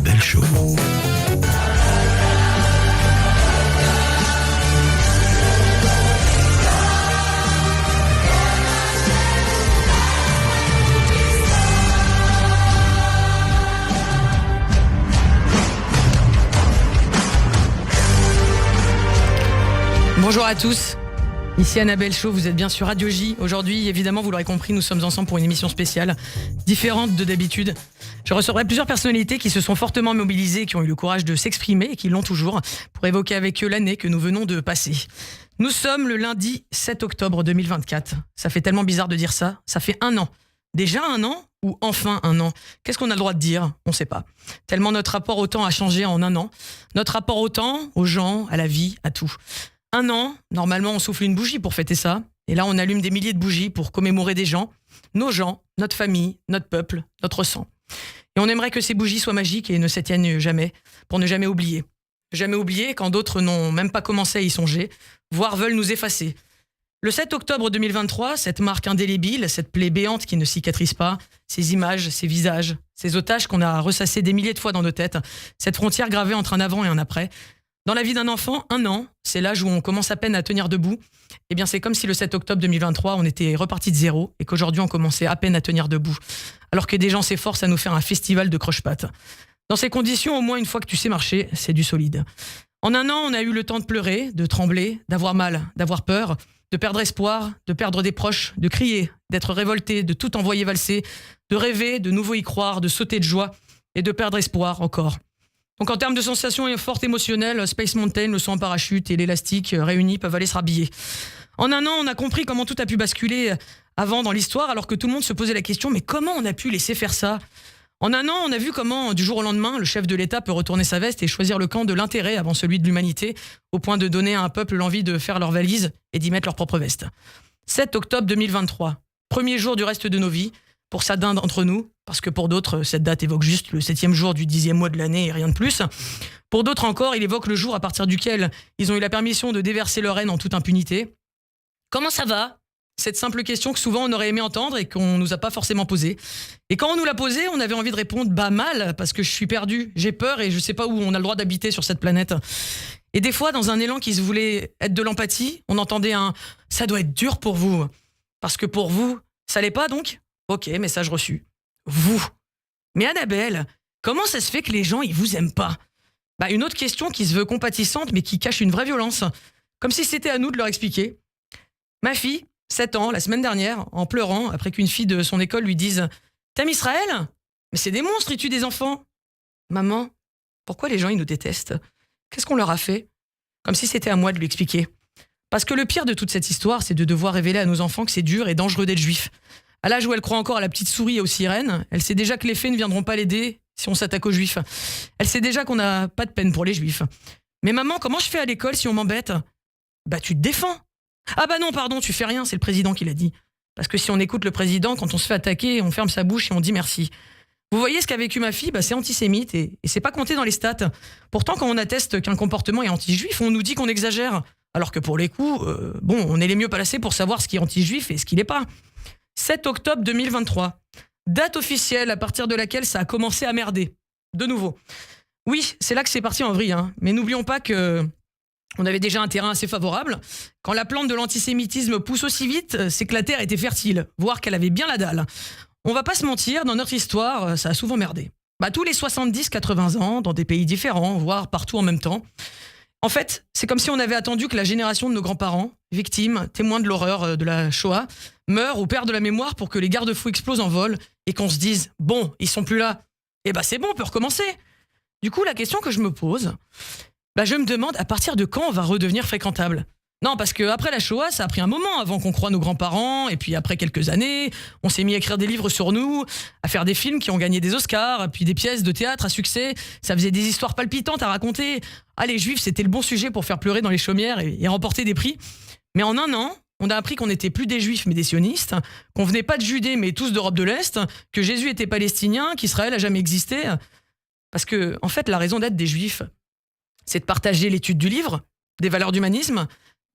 Annabelle Show. Bonjour à tous, ici Annabelle Show, vous êtes bien sur Radio J. Aujourd'hui, évidemment, vous l'aurez compris, nous sommes ensemble pour une émission spéciale, différente de d'habitude. Je recevrai plusieurs personnalités qui se sont fortement mobilisées, qui ont eu le courage de s'exprimer et qui l'ont toujours, pour évoquer avec eux l'année que nous venons de passer. Nous sommes le lundi 7 octobre 2024. Ça fait tellement bizarre de dire ça, ça fait un an. Déjà un an ou enfin un an? Qu'est-ce qu'on a le droit de dire? On ne sait pas. Tellement notre rapport au temps a changé en un an. Notre rapport au temps, aux gens, à la vie, à tout. Un an, normalement on souffle une bougie pour fêter ça. Et là on allume des milliers de bougies pour commémorer des gens, notre famille, notre peuple, notre sang. Et on aimerait que ces bougies soient magiques et ne s'éteignent jamais, pour ne jamais oublier. Jamais oublier quand d'autres n'ont même pas commencé à y songer, voire veulent nous effacer. Le 7 octobre 2023, cette marque indélébile, cette plaie béante qui ne cicatrise pas, ces images, ces visages, ces otages qu'on a ressassés des milliers de fois dans nos têtes, cette frontière gravée entre un avant et un après. Dans la vie d'un enfant, un an, c'est l'âge où on commence à peine à tenir debout. Eh bien, c'est comme si le 7 octobre 2023, on était reparti de zéro et qu'aujourd'hui, on commençait à peine à tenir debout. Alors que des gens s'efforcent à nous faire un festival de croche-pattes. Dans ces conditions, au moins une fois que tu sais marcher, c'est du solide. En un an, on a eu le temps de pleurer, de trembler, d'avoir mal, d'avoir peur, de perdre espoir, de perdre des proches, de crier, d'être révolté, de tout envoyer valser, de rêver, de nouveau y croire, de sauter de joie et de perdre espoir encore. Donc en termes de sensations fortes émotionnelles, Space Mountain, le saut en parachute et l'élastique réunis peuvent aller se rhabiller. En un an, on a compris comment tout a pu basculer avant dans l'histoire, alors que tout le monde se posait la question, mais comment on a pu laisser faire ça? En un an, on a vu comment, du jour au lendemain, le chef de l'État peut retourner sa veste et choisir le camp de l'intérêt avant celui de l'humanité, au point de donner à un peuple l'envie de faire leur valise et d'y mettre leur propre veste. 7 octobre 2023, premier jour du reste de nos vies, pour certains d'entre nous, parce que pour d'autres, cette date évoque juste le 7e jour du 10e mois de l'année et rien de plus. Pour d'autres encore, il évoque le jour à partir duquel ils ont eu la permission de déverser leur haine en toute impunité. Comment ça va? Cette simple question que souvent on aurait aimé entendre et qu'on nous a pas forcément posée. Et quand on nous l'a posée, on avait envie de répondre « bah mal, parce que je suis perdu, j'ai peur et je sais pas où on a le droit d'habiter sur cette planète ». Et des fois, dans un élan qui se voulait être de l'empathie, on entendait un « ça doit être dur pour vous ». Parce que pour vous, ça l'est pas donc? Ok, message reçu. Vous. Mais Annabelle, comment ça se fait que les gens, ils vous aiment pas? Bah, une autre question qui se veut compatissante, mais qui cache une vraie violence. Comme si c'était à nous de leur expliquer. Ma fille, 7 ans, la semaine dernière, en pleurant, après qu'une fille de son école lui dise « T'aimes Israël? Mais c'est des monstres, ils tuent des enfants. » Maman, pourquoi les gens, ils nous détestent? Qu'est-ce qu'on leur a fait? Comme si c'était à moi de lui expliquer. Parce que le pire de toute cette histoire, c'est de devoir révéler à nos enfants que c'est dur et dangereux d'être juif. À l'âge où elle croit encore à la petite souris et aux sirènes, elle sait déjà que les faits ne viendront pas l'aider si on s'attaque aux juifs. Elle sait déjà qu'on n'a pas de peine pour les juifs. Mais maman, comment je fais à l'école si on m'embête? Bah tu te défends. Ah bah non, pardon, tu fais rien, c'est le président qui l'a dit. Parce que si on écoute le président, quand on se fait attaquer, on ferme sa bouche et on dit merci. Vous voyez ce qu'a vécu ma fille? Bah c'est antisémite et c'est pas compté dans les stats. Pourtant, quand on atteste qu'un comportement est anti-juif, on nous dit qu'on exagère. Alors que pour les coups, on est les mieux placés pour savoir ce qui est anti-juif et ce qui l'est pas. 7 octobre 2023, date officielle à partir de laquelle ça a commencé à merder. De nouveau. Oui, c'est là que c'est parti en vrille, mais n'oublions pas que on avait déjà un terrain assez favorable. Quand la plante de l'antisémitisme pousse aussi vite, c'est que la terre était fertile, voire qu'elle avait bien la dalle. On va pas se mentir, dans notre histoire, ça a souvent merdé. Tous les 70-80 ans, dans des pays différents, voire partout en même temps. En fait, c'est comme si on avait attendu que la génération de nos grands-parents, victimes, témoins de l'horreur de la Shoah, meurent ou perdent la mémoire pour que les garde-fous explosent en vol et qu'on se dise « bon, ils sont plus là, et c'est bon, on peut recommencer ». Du coup, la question que je me pose, je me demande à partir de quand on va redevenir fréquentable. Non, parce qu'après la Shoah, ça a pris un moment avant qu'on croie nos grands-parents, et puis après quelques années, on s'est mis à écrire des livres sur nous, à faire des films qui ont gagné des Oscars, puis des pièces de théâtre à succès, ça faisait des histoires palpitantes à raconter. Ah, les Juifs, c'était le bon sujet pour faire pleurer dans les chaumières et remporter des prix. Mais en un an, on a appris qu'on n'était plus des Juifs mais des sionistes, qu'on venait pas de Judée mais tous d'Europe de l'Est, que Jésus était palestinien, qu'Israël a jamais existé. Parce que, en fait, la raison d'être des Juifs, c'est de partager l'étude du livre, des valeurs d'humanisme,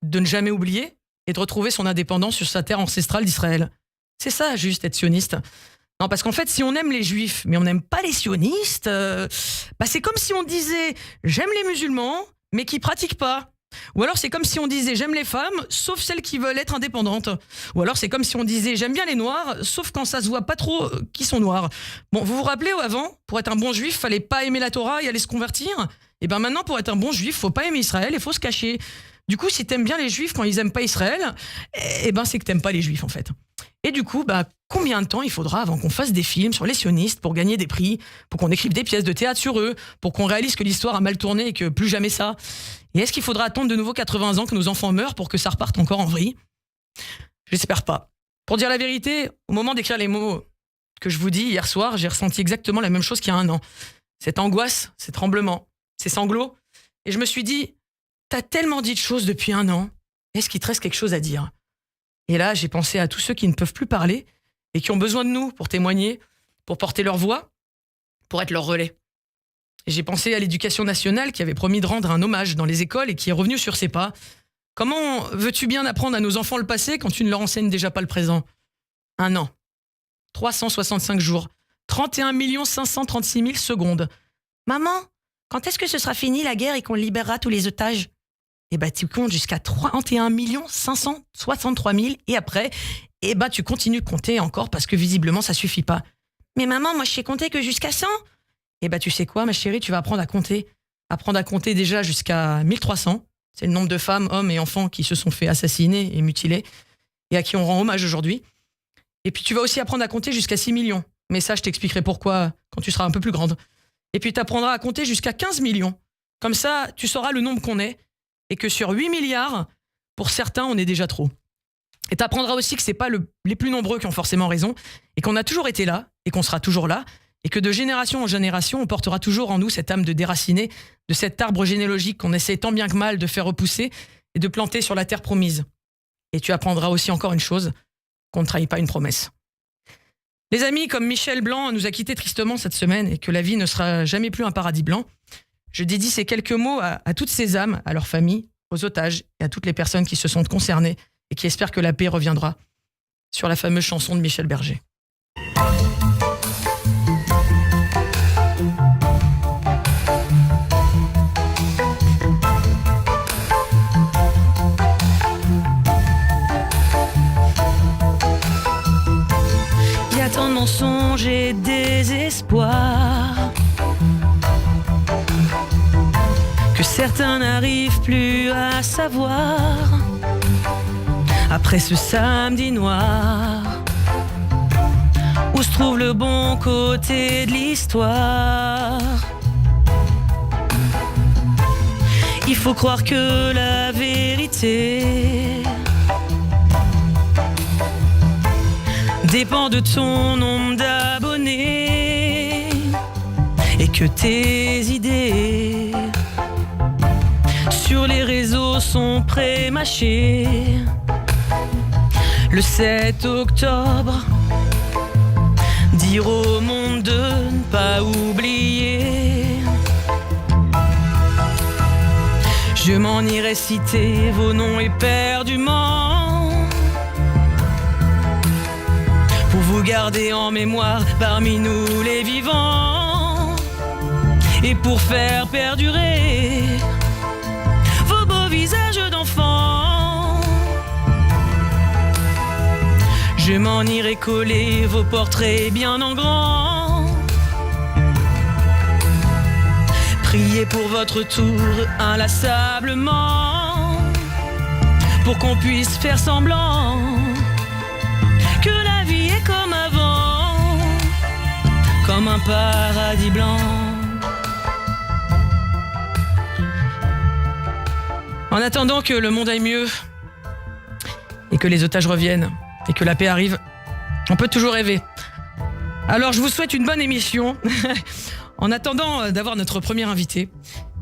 de ne jamais oublier et de retrouver son indépendance sur sa terre ancestrale d'Israël. C'est ça, juste, être sioniste. Non, parce qu'en fait, si on aime les juifs, mais on n'aime pas les sionistes, c'est comme si on disait « j'aime les musulmans, mais qui pratiquent pas ». Ou alors c'est comme si on disait « j'aime les femmes, sauf celles qui veulent être indépendantes ». Ou alors c'est comme si on disait « j'aime bien les noirs, sauf quand ça se voit pas trop qui sont noirs ». Bon, vous vous rappelez avant, pour être un bon juif, fallait pas aimer la Torah et aller se convertir. Et ben maintenant, pour être un bon juif, faut pas aimer Israël et faut se cacher. Du coup, si t'aimes bien les juifs quand ils aiment pas Israël, c'est que t'aimes pas les juifs en fait. Et du coup, combien de temps il faudra avant qu'on fasse des films sur les sionistes pour gagner des prix, pour qu'on écrive des pièces de théâtre sur eux, pour qu'on réalise que l'histoire a mal tourné et que plus jamais ça? Et est-ce qu'il faudra attendre de nouveau 80 ans que nos enfants meurent pour que ça reparte encore en vrille? J'espère pas. Pour dire la vérité, au moment d'écrire les mots que je vous dis hier soir, j'ai ressenti exactement la même chose qu'il y a un an. Cette angoisse, ces tremblements, ces sanglots. Et je me suis dit, t'as tellement dit de choses depuis un an, est-ce qu'il te reste quelque chose à dire? Et là, j'ai pensé à tous ceux qui ne peuvent plus parler et qui ont besoin de nous pour témoigner, pour porter leur voix, pour être leur relais. Et j'ai pensé à l'éducation nationale qui avait promis de rendre un hommage dans les écoles et qui est revenue sur ses pas. Comment veux-tu bien apprendre à nos enfants le passé quand tu ne leur enseignes déjà pas le présent? Un an, 365 jours, 31 536 000 secondes. Maman, quand est-ce que ce sera fini la guerre et qu'on libérera tous les otages? Tu comptes jusqu'à 31 563 000 et après, tu continues de compter encore parce que visiblement ça suffit pas. Mais maman, moi je sais compter que jusqu'à 100. Tu sais quoi ma chérie, tu vas apprendre à compter. Apprendre à compter déjà jusqu'à 1300. C'est le nombre de femmes, hommes et enfants qui se sont fait assassiner et mutiler et à qui on rend hommage aujourd'hui. Et puis tu vas aussi apprendre à compter jusqu'à 6 millions. Mais ça, je t'expliquerai pourquoi quand tu seras un peu plus grande. Et puis tu apprendras à compter jusqu'à 15 millions. Comme ça, tu sauras le nombre qu'on est. Et que sur 8 milliards, pour certains, on est déjà trop. Et tu apprendras aussi que c'est pas les plus nombreux qui ont forcément raison, et qu'on a toujours été là, et qu'on sera toujours là, et que de génération en génération, on portera toujours en nous cette âme de déraciné, de cet arbre généalogique qu'on essaie tant bien que mal de faire repousser et de planter sur la terre promise. Et tu apprendras aussi encore une chose, qu'on ne trahit pas une promesse. Les amis comme Michel Blanc nous a quittés tristement cette semaine, et que la vie ne sera jamais plus un paradis blanc. Je dédie ces quelques mots à toutes ces âmes, à leurs familles, aux otages et à toutes les personnes qui se sentent concernées et qui espèrent que la paix reviendra. Sur la fameuse chanson de Michel Berger. Il y a tant de mensonges et désespoir que certains n'arrivent plus à savoir. Après ce samedi noir, où se trouve le bon côté de l'histoire? Il faut croire que la vérité dépend de ton nombre d'abonnés et que tes idées sur les réseaux sont pré-mâchées. Le 7 octobre, dire au monde de ne pas oublier. Je m'en irai citer vos noms éperdument pour vous garder en mémoire parmi nous les vivants et pour faire perdurer vos beaux visages d'enfants. Je m'en irai coller vos portraits bien en grand. Priez pour votre tour inlassablement, pour qu'on puisse faire semblant que la vie est comme avant, comme un paradis blanc. En attendant que le monde aille mieux et que les otages reviennent et que la paix arrive, on peut toujours rêver. Alors je vous souhaite une bonne émission. En attendant d'avoir notre premier invité,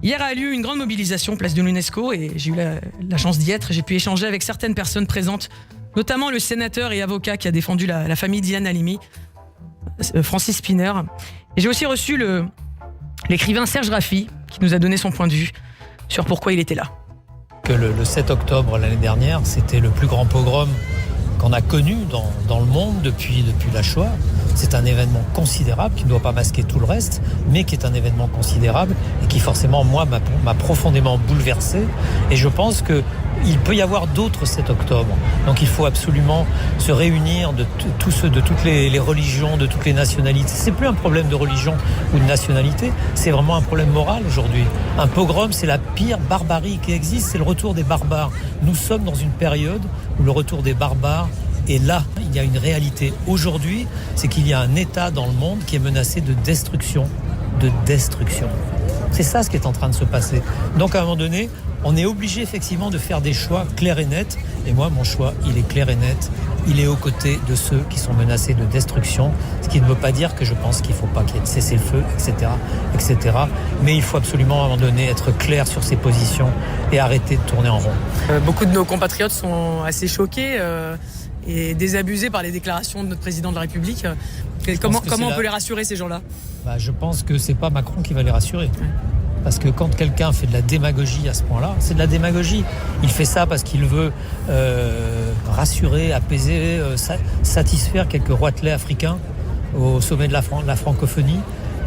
hier a lieu une grande mobilisation place de l'UNESCO et j'ai eu la chance d'y être. J'ai pu échanger avec certaines personnes présentes, notamment le sénateur et avocat qui a défendu la famille d'Ilan Halimi, Francis Spinner. Et j'ai aussi reçu l'écrivain Serge Raffi qui nous a donné son point de vue sur pourquoi il était là. Que le 7 octobre l'année dernière, c'était le plus grand pogrom qu'on a connu dans le monde depuis la Shoah. C'est un événement considérable qui ne doit pas masquer tout le reste, mais qui est un événement considérable et qui forcément, moi, m'a profondément bouleversé. Et je pense qu'il peut y avoir d'autres 7 octobre. Donc il faut absolument se réunir de tous ceux, de toutes les religions, de toutes les nationalités. C'est plus un problème de religion ou de nationalité, c'est vraiment un problème moral aujourd'hui. Un pogrom, c'est la pire barbarie qui existe, c'est le retour des barbares. Nous sommes dans une période où le retour des barbares est là. Il y a une réalité aujourd'hui, c'est qu'il y a un État dans le monde qui est menacé de destruction. C'est ça ce qui est en train de se passer. Donc à un moment donné, on est obligé effectivement de faire des choix clairs et nets. Et moi, mon choix, il est clair et net. Il est aux côtés de ceux qui sont menacés de destruction. Ce qui ne veut pas dire que je pense qu'il ne faut pas qu'il y ait de cessez-le-feu, etc. Mais il faut absolument à un moment donné être clair sur ses positions et arrêter de tourner en rond. Beaucoup de nos compatriotes sont assez choqués et désabusés par les déclarations de notre président de la République. Comment on peut les rassurer, ces gens-là ? Je pense que c'est pas Macron qui va les rassurer. Parce que quand quelqu'un fait de la démagogie à ce point-là, c'est de la démagogie. Il fait ça parce qu'il veut rassurer, apaiser, satisfaire quelques roitelets africains au sommet de la francophonie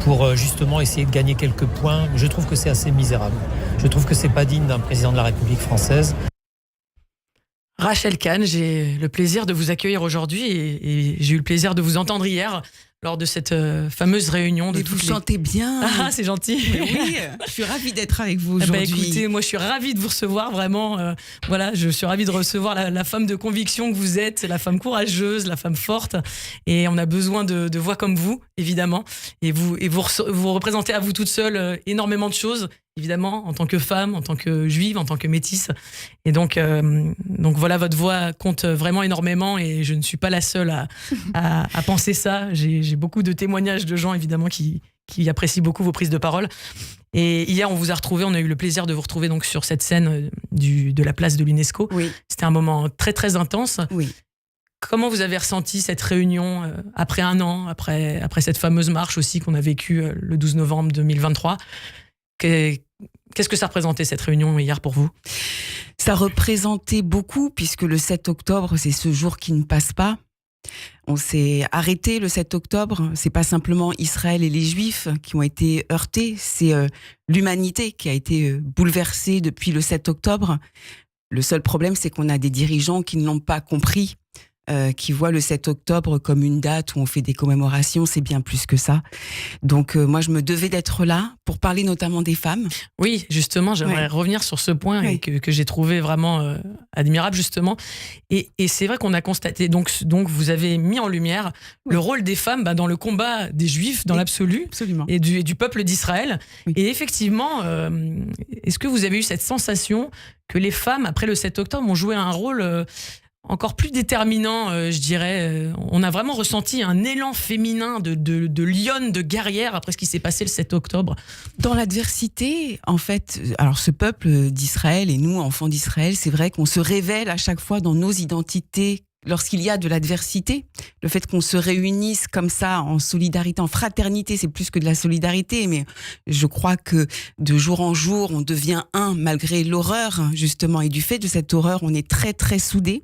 pour justement essayer de gagner quelques points. Je trouve que c'est assez misérable. Je trouve que c'est pas digne d'un président de la République française. Rachel Kahn, j'ai le plaisir de vous accueillir aujourd'hui et j'ai eu le plaisir de vous entendre hier lors de cette fameuse réunion. Et vous chantez bien. Ah, c'est gentil. Mais oui, je suis ravie d'être avec vous aujourd'hui. Écoutez, moi je suis ravie de vous recevoir, vraiment. Je suis ravie de recevoir la femme de conviction que vous êtes, la femme courageuse, la femme forte. Et on a besoin de voix comme vous, évidemment. Et vous représentez à vous toute seule énormément de choses, évidemment, en tant que femme, en tant que juive, en tant que métisse. Et donc voilà, votre voix compte vraiment énormément et je ne suis pas la seule à penser ça. J'ai beaucoup de témoignages de gens, évidemment, qui apprécient beaucoup vos prises de parole. Et hier, on a eu le plaisir de vous retrouver donc sur cette scène de la place de l'UNESCO. Oui. C'était un moment très, très intense. Oui. Comment vous avez ressenti cette réunion après un an, après cette fameuse marche aussi qu'on a vécue le 12 novembre 2023 ? Qu'est-ce que ça représentait, cette réunion hier, pour vous ? Ça représentait beaucoup, puisque le 7 octobre, c'est ce jour qui ne passe pas. On s'est arrêté le 7 octobre. C'est pas simplement Israël et les Juifs qui ont été heurtés, c'est l'humanité qui a été bouleversée depuis le 7 octobre. Le seul problème, c'est qu'on a des dirigeants qui ne l'ont pas compris, qui voient le 7 octobre comme une date où on fait des commémorations. C'est bien plus que ça. Donc moi, je me devais d'être là pour parler notamment des femmes. Oui, justement, j'aimerais revenir sur ce point et que j'ai trouvé vraiment admirable, justement. Et c'est vrai qu'on a constaté, donc vous avez mis en lumière le rôle des femmes dans le combat des Juifs, dans l'absolu, absolument, et du peuple d'Israël. Oui. Et effectivement, est-ce que vous avez eu cette sensation que les femmes, après le 7 octobre, ont joué un rôle encore plus déterminant, je dirais. On a vraiment ressenti un élan féminin de lionne, de guerrière après ce qui s'est passé le 7 octobre. Dans l'adversité, en fait, alors ce peuple d'Israël et nous, enfants d'Israël, c'est vrai qu'on se révèle à chaque fois dans nos identités lorsqu'il y a de l'adversité. Le fait qu'on se réunisse comme ça en solidarité, en fraternité, c'est plus que de la solidarité, mais je crois que de jour en jour, on devient un malgré l'horreur, justement. Et du fait de cette horreur, on est très, très soudés.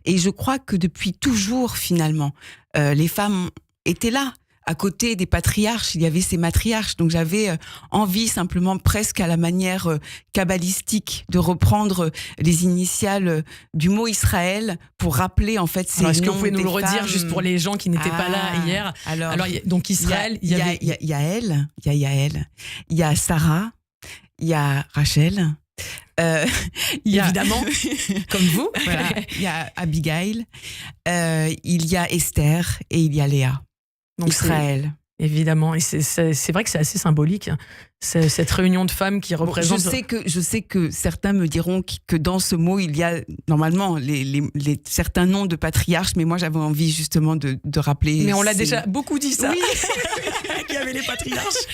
Et je crois que depuis toujours, finalement, les femmes étaient là. À côté des patriarches, il y avait ces matriarches. Donc j'avais envie simplement, presque à la manière kabbalistique, de reprendre les initiales du mot Israël pour rappeler en fait ces noms. Est-ce que vous pouvez nous le redire femmes, juste pour les gens qui n'étaient pas là hier ? Alors donc Israël, il y a Yaël, il y a Sarah, il y a Rachel. Évidemment, comme vous. Voilà, il y a Abigail, il y a Esther et il y a Léa. Donc Israël. Évidemment, et c'est vrai que c'est assez symbolique, cette réunion de femmes qui représente... Je sais que certains me diront que dans ce mot, il y a normalement les certains noms de patriarches, mais moi j'avais envie justement de rappeler... Mais on l'a déjà beaucoup dit ça, oui. qu'il y avait les patriarches.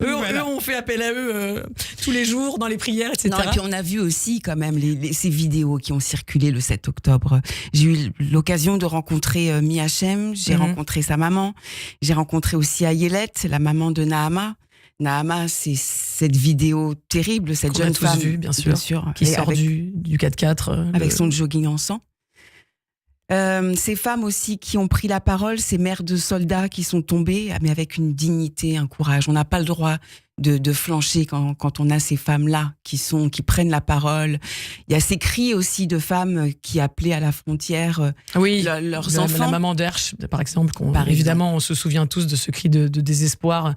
Eux, on fait appel à eux tous les jours, dans les prières, etc. Non, et puis on a vu aussi quand même ces vidéos qui ont circulé le 7 octobre. J'ai eu l'occasion de rencontrer Mi Hachem, j'ai rencontré sa maman, j'ai rencontré aussi Ayelet, la maman de Nahama. Nahama, c'est cette vidéo terrible, cette jeune femme, vue, bien sûr, qui sort avec, du 4x4. Avec son jogging en sang. Ces femmes aussi qui ont pris la parole, ces mères de soldats qui sont tombées, mais avec une dignité, un courage. On n'a pas le droit de flancher quand on a ces femmes-là qui prennent la parole. Il y a ces cris aussi de femmes qui appelaient à la frontière leurs enfants. La maman d'Hersch, par exemple. Évidemment, on se souvient tous de ce cri de désespoir.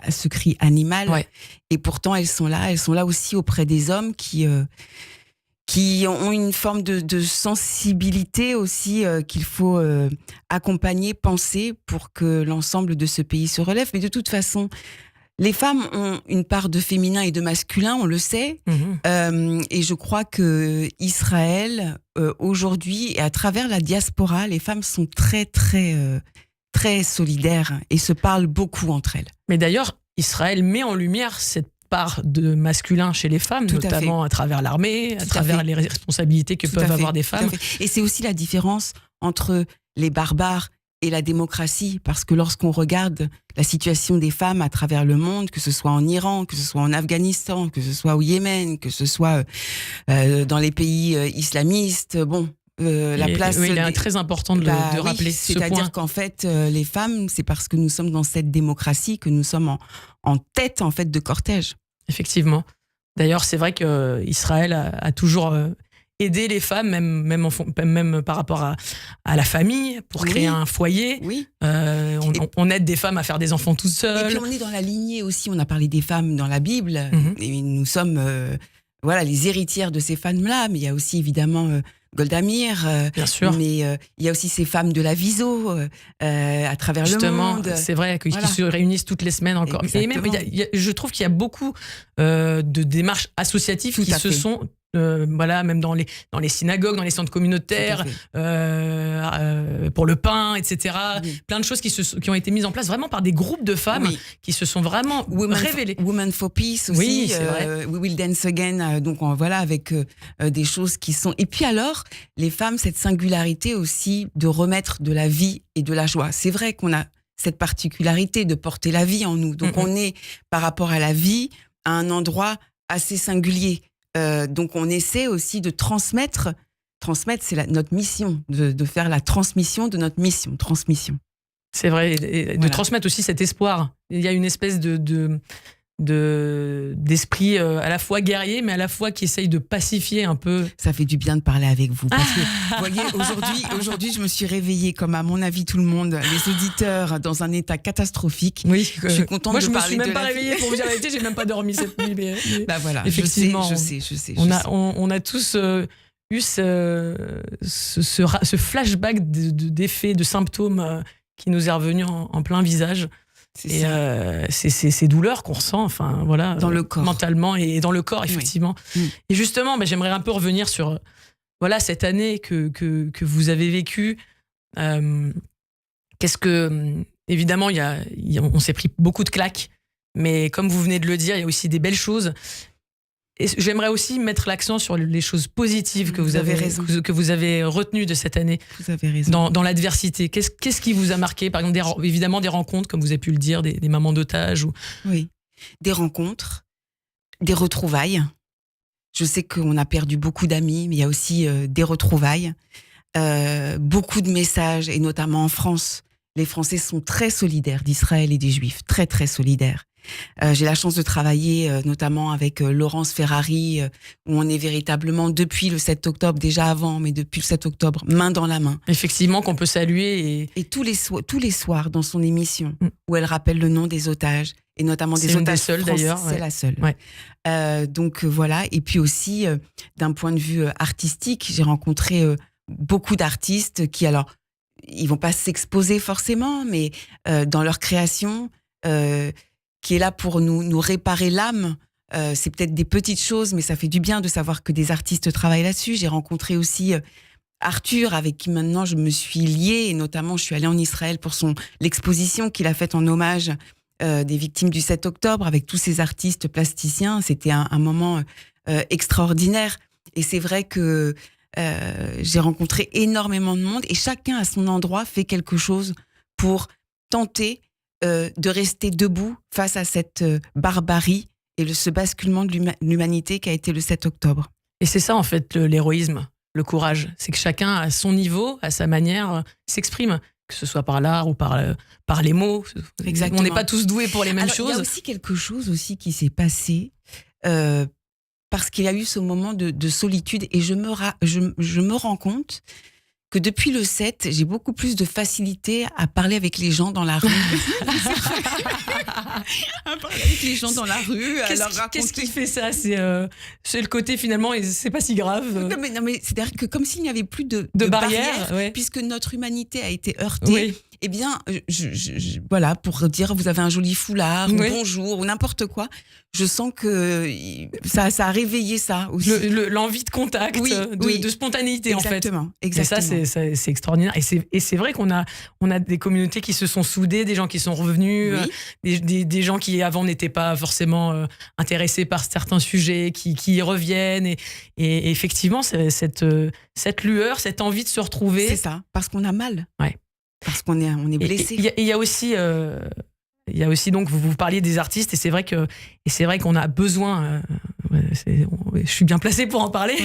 Ce cri animal. Ouais. Et pourtant, elles sont là aussi auprès des hommes qui ont une forme de sensibilité aussi qu'il faut accompagner, penser pour que l'ensemble de ce pays se relève. Mais de toute façon, les femmes ont une part de féminin et de masculin, on le sait. Et je crois que Israël, aujourd'hui, et à travers la diaspora, les femmes sont très, très, très solidaires et se parlent beaucoup entre elles. Mais d'ailleurs, Israël met en lumière cette part de masculin chez les femmes, notamment à travers l'armée, à travers les responsabilités que peuvent avoir des femmes. Et c'est aussi la différence entre les barbares et la démocratie, parce que lorsqu'on regarde la situation des femmes à travers le monde, que ce soit en Iran, que ce soit en Afghanistan, que ce soit au Yémen, que ce soit dans les pays islamistes, la place... Oui, il est très important de rappeler ce point. C'est-à-dire qu'en fait, les femmes, c'est parce que nous sommes dans cette démocratie que nous sommes en tête en fait de cortège. Effectivement. D'ailleurs, c'est vrai qu'Israël a toujours aidé les femmes, même par rapport à la famille, pour créer un foyer. Oui. On aide des femmes à faire des enfants toutes seules. Et puis on est dans la lignée aussi, on a parlé des femmes dans la Bible, et nous sommes les héritières de ces femmes-là, mais il y a aussi évidemment... Golda Meir, bien sûr. Mais il y a aussi ces femmes de la Viso à travers le monde. C'est vrai qui se réunissent toutes les semaines encore. Et même, je trouve qu'il y a beaucoup de démarches associatives qui se sont même dans les synagogues, dans les centres communautaires, pour le pain, etc. Oui. Plein de choses qui ont été mises en place vraiment par des groupes de femmes qui se sont vraiment révélées. Women for Peace aussi. Oui, c'est vrai. We Will Dance Again. Donc avec des choses qui sont... Et puis alors, les femmes, cette singularité aussi de remettre de la vie et de la joie. C'est vrai qu'on a cette particularité de porter la vie en nous. Donc on est, par rapport à la vie, à un endroit assez singulier. Donc on essaie aussi de transmettre, c'est notre mission, de faire la transmission de notre mission, transmission. C'est vrai, et de transmettre aussi cet espoir. Il y a une espèce d'esprit à la fois guerrier, mais à la fois qui essaye de pacifier un peu. Ça fait du bien de parler avec vous, parce que vous voyez, aujourd'hui, je me suis réveillée, comme à mon avis tout le monde, les auditeurs, dans un état catastrophique. Oui, je suis contente de parler de Moi, je me suis même pas réveillée, pour vous dire la vérité, j'ai même pas dormi cette nuit. Mais voilà, effectivement, je sais. On a tous eu ce flashback d'effets, de symptômes qui nous est revenu en plein visage. Et c'est ces douleurs qu'on ressent, dans le corps, mentalement et dans le corps, effectivement. Oui. Et justement, j'aimerais un peu revenir sur cette année que vous avez vécue. Qu'est-ce que, évidemment, on s'est pris beaucoup de claques, mais comme vous venez de le dire, il y a aussi des belles choses. Et j'aimerais aussi mettre l'accent sur les choses positives que vous avez retenues de cette année. Vous avez raison. Dans l'adversité. Qu'est-ce qui vous a marqué? Par exemple, évidemment, des rencontres, comme vous avez pu le dire, des mamans d'otages. Oui, des rencontres, des retrouvailles. Je sais qu'on a perdu beaucoup d'amis, mais il y a aussi des retrouvailles. Beaucoup de messages, et notamment en France. Les Français sont très solidaires d'Israël et des Juifs, très, très solidaires. J'ai la chance de travailler notamment avec Laurence Ferrari, où on est véritablement, depuis le 7 octobre, déjà avant, mais depuis le 7 octobre, main dans la main. Effectivement, qu'on peut saluer. Et tous les soirs, dans son émission, où elle rappelle le nom des otages, et notamment des otages français, d'ailleurs. C'est la seule. Ouais. Donc voilà, et puis aussi, d'un point de vue artistique, j'ai rencontré beaucoup d'artistes qui, alors, ils vont pas s'exposer forcément, mais dans leur création... qui est là pour nous réparer l'âme. C'est peut-être des petites choses, mais ça fait du bien de savoir que des artistes travaillent là-dessus. J'ai rencontré aussi Arthur, avec qui maintenant je me suis liée, et notamment je suis allée en Israël pour l'exposition qu'il a faite en hommage des victimes du 7 octobre, avec tous ces artistes plasticiens. C'était un moment extraordinaire. Et c'est vrai que j'ai rencontré énormément de monde, et chacun à son endroit fait quelque chose pour tenter de rester debout face à cette barbarie et ce basculement de l'humanité qui a été le 7 octobre. Et c'est ça, en fait, l'héroïsme. le courage. C'est que chacun, à son niveau, à sa manière, s'exprime. Que ce soit par l'art ou par les mots. Exactement. On n'est pas tous doués pour les mêmes choses. Il y a aussi quelque chose aussi qui s'est passé parce qu'il y a eu ce moment de solitude et je me rends compte que depuis le 7, j'ai beaucoup plus de facilité à parler avec les gens dans la rue. À parler avec les gens dans la rue. Qu'est-ce qui fait ça ? C'est le côté finalement, et c'est pas si grave. Non mais c'est-à-dire que comme s'il n'y avait plus de barrières, ouais. Puisque notre humanité a été heurtée. Oui. Eh bien, voilà, pour dire vous avez un joli foulard, oui. ou bonjour, ou n'importe quoi, je sens que ça a réveillé ça aussi. L'envie de contact, de spontanéité exactement, en fait. Exactement. Et ça, c'est extraordinaire. Et c'est vrai qu'on a des communautés qui se sont soudées, des gens qui sont revenus, des gens qui avant n'étaient pas forcément intéressés par certains sujets, qui y reviennent. Et effectivement, cette lueur, cette envie de se retrouver. C'est ça, parce qu'on a mal. Ouais. Parce qu'on est blessé. Il y a aussi donc vous parliez des artistes et c'est vrai qu'on a besoin. Je suis bien placée pour en parler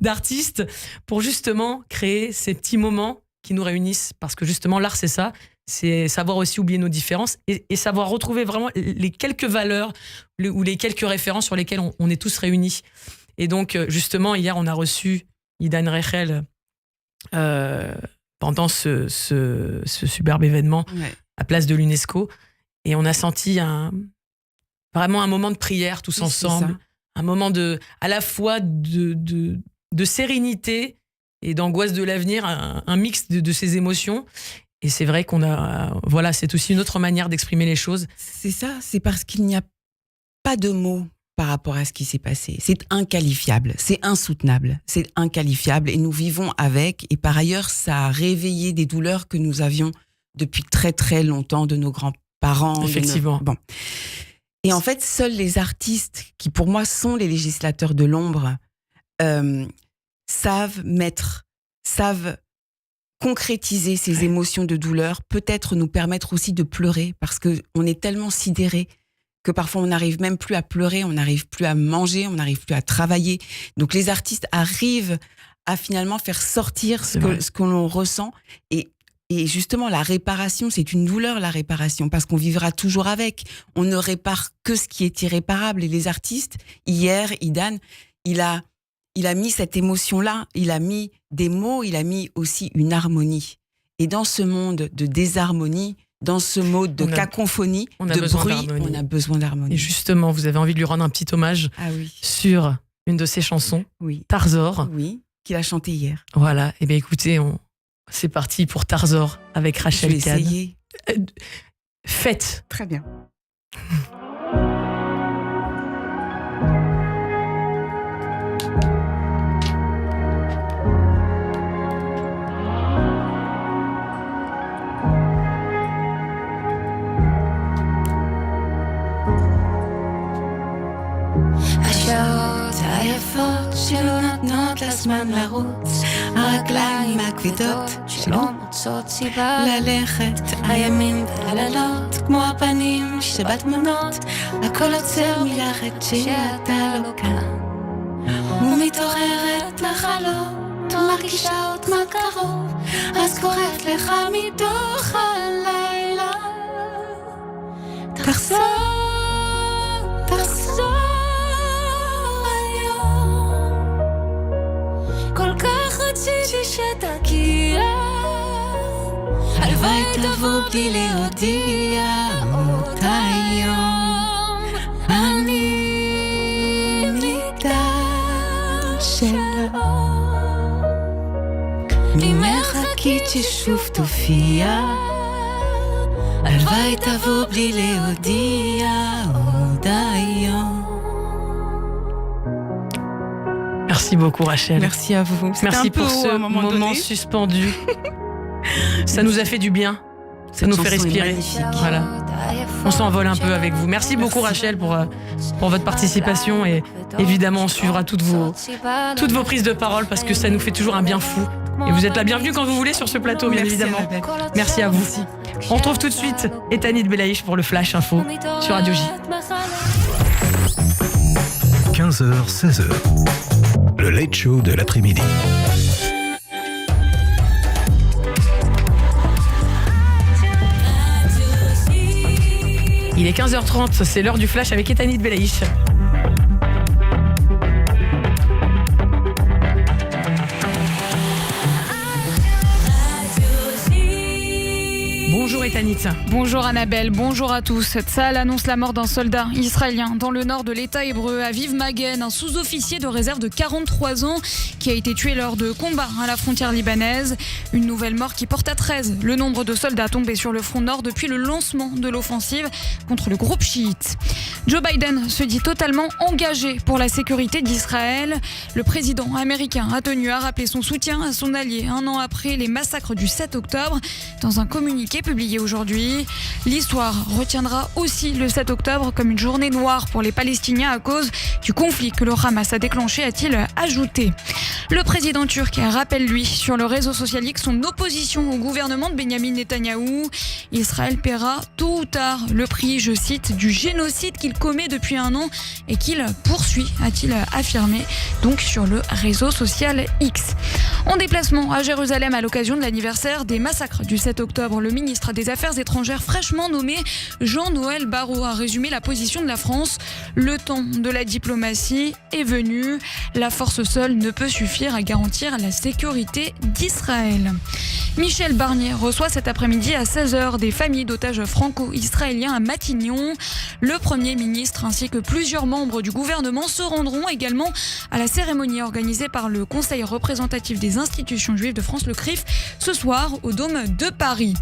d'artistes pour justement créer ces petits moments qui nous réunissent parce que justement l'art c'est ça, c'est savoir aussi oublier nos différences et savoir retrouver vraiment les quelques valeurs ou les quelques références sur lesquelles on est tous réunis. Et donc justement hier on a reçu Idan Rechel. Pendant ce superbe événement à Place de l'UNESCO. Et on a senti vraiment un moment de prière tous ensemble, un moment à la fois de sérénité et d'angoisse de l'avenir, un mix de ces émotions. Et c'est vrai c'est aussi une autre manière d'exprimer les choses. C'est ça, c'est parce qu'il n'y a pas de mots par rapport à ce qui s'est passé. C'est inqualifiable, c'est insoutenable, c'est inqualifiable et nous vivons avec. Et par ailleurs, ça a réveillé des douleurs que nous avions depuis très très longtemps de nos grands-parents. Effectivement. Bon. Et en fait, seuls les artistes, qui pour moi sont les législateurs de l'ombre, savent concrétiser ces émotions de douleur, peut-être nous permettre aussi de pleurer parce qu'on est tellement sidérés que parfois on n'arrive même plus à pleurer, on n'arrive plus à manger, on n'arrive plus à travailler. Donc les artistes arrivent à finalement faire sortir ce que l'on ressent. Et justement, la réparation, c'est une douleur, la réparation, parce qu'on vivra toujours avec. On ne répare que ce qui est irréparable. Et les artistes, hier, Idan, il a mis cette émotion-là, il a mis des mots, il a mis aussi une harmonie. Et dans ce monde de désharmonie, dans ce mode de cacophonie, de bruit, on a besoin d'harmonie. Et justement, vous avez envie de lui rendre un petit hommage sur une de ses chansons, Tarzor. Oui, qu'il a chanté hier. Voilà, et bien écoutez, c'est parti pour Tarzor avec Rachel Kahn. Je vais essayer. Faites. Très bien. השעות היפות שלא נותנות לזמן לרוץ, הרגליים הכבדות שלא מוצאות סיבה ללכת, הימים והלילות כמו הפנים שבתמונות, הכל עוצר מלכת שאתה לא כאן, ומתעוררת לחלום ומרגישה עוד מה קרוב, אז קוראת לך מתוך הלילה, תחזור כל כך רציתי שתגיע, הלוואי תבוא בלי להודיע, עוד היום אני מידה שלו, ממך חכית ששוב תופיע, הלוואי תבוא בלי להודיע, עוד היום. Merci beaucoup Rachel. Merci à vous. Merci pour ce moment suspendu. Ça nous a fait du bien. Ça nous fait respirer. Voilà. On s'envole un peu avec vous. Merci beaucoup Rachel pour votre participation et évidemment on suivra toutes vos prises de parole parce que ça nous fait toujours un bien fou. Et vous êtes la bienvenue quand vous voulez sur ce plateau, bien évidemment. Merci à vous. On retrouve tout de suite Ethanit Belaïch pour le Flash Info sur Radio J. 15h, 16h. Le Late Show de l'après-midi. Il est 15h30, c'est l'heure du flash avec Etanit Belaïch. Bonjour Etanit. Bonjour Annabelle, bonjour à tous. Tsahal annonce la mort d'un soldat israélien dans le nord de l'État hébreu, Aviv Magen, un sous-officier de réserve de 43 ans qui a été tué lors de combats à la frontière libanaise. Une nouvelle mort qui porte à 13 le nombre de soldats tombés sur le front nord depuis le lancement de l'offensive contre le groupe chiite. Joe Biden se dit totalement engagé pour la sécurité d'Israël. Le président américain a tenu à rappeler son soutien à son allié un an après les massacres du 7 octobre. Dans un communiqué publié aujourd'hui, l'histoire retiendra aussi le 7 octobre comme une journée noire pour les Palestiniens à cause du conflit que le Hamas a déclenché, a-t-il ajouté. Le président turc rappelle lui sur le réseau social X son opposition au gouvernement de Benyamin Netanyahou. Israël paiera tôt ou tard le prix, je cite, du génocide qu'il commet depuis un an et qu'il poursuit, a-t-il affirmé, donc sur le réseau social X. En déplacement à Jérusalem à l'occasion de l'anniversaire des massacres du 7 octobre, le ministre des Affaires étrangères fraîchement nommé Jean-Noël Barrot a résumé la position de la France. Le temps de la diplomatie est venu. La force seule ne peut suffire à garantir la sécurité d'Israël. Michel Barnier reçoit cet après-midi à 16h des familles d'otages franco-israéliens à Matignon. Le Premier ministre ainsi que plusieurs membres du gouvernement se rendront également à la cérémonie organisée par le Conseil représentatif des institutions juives de France, le CRIF, ce soir au Dôme de Paris.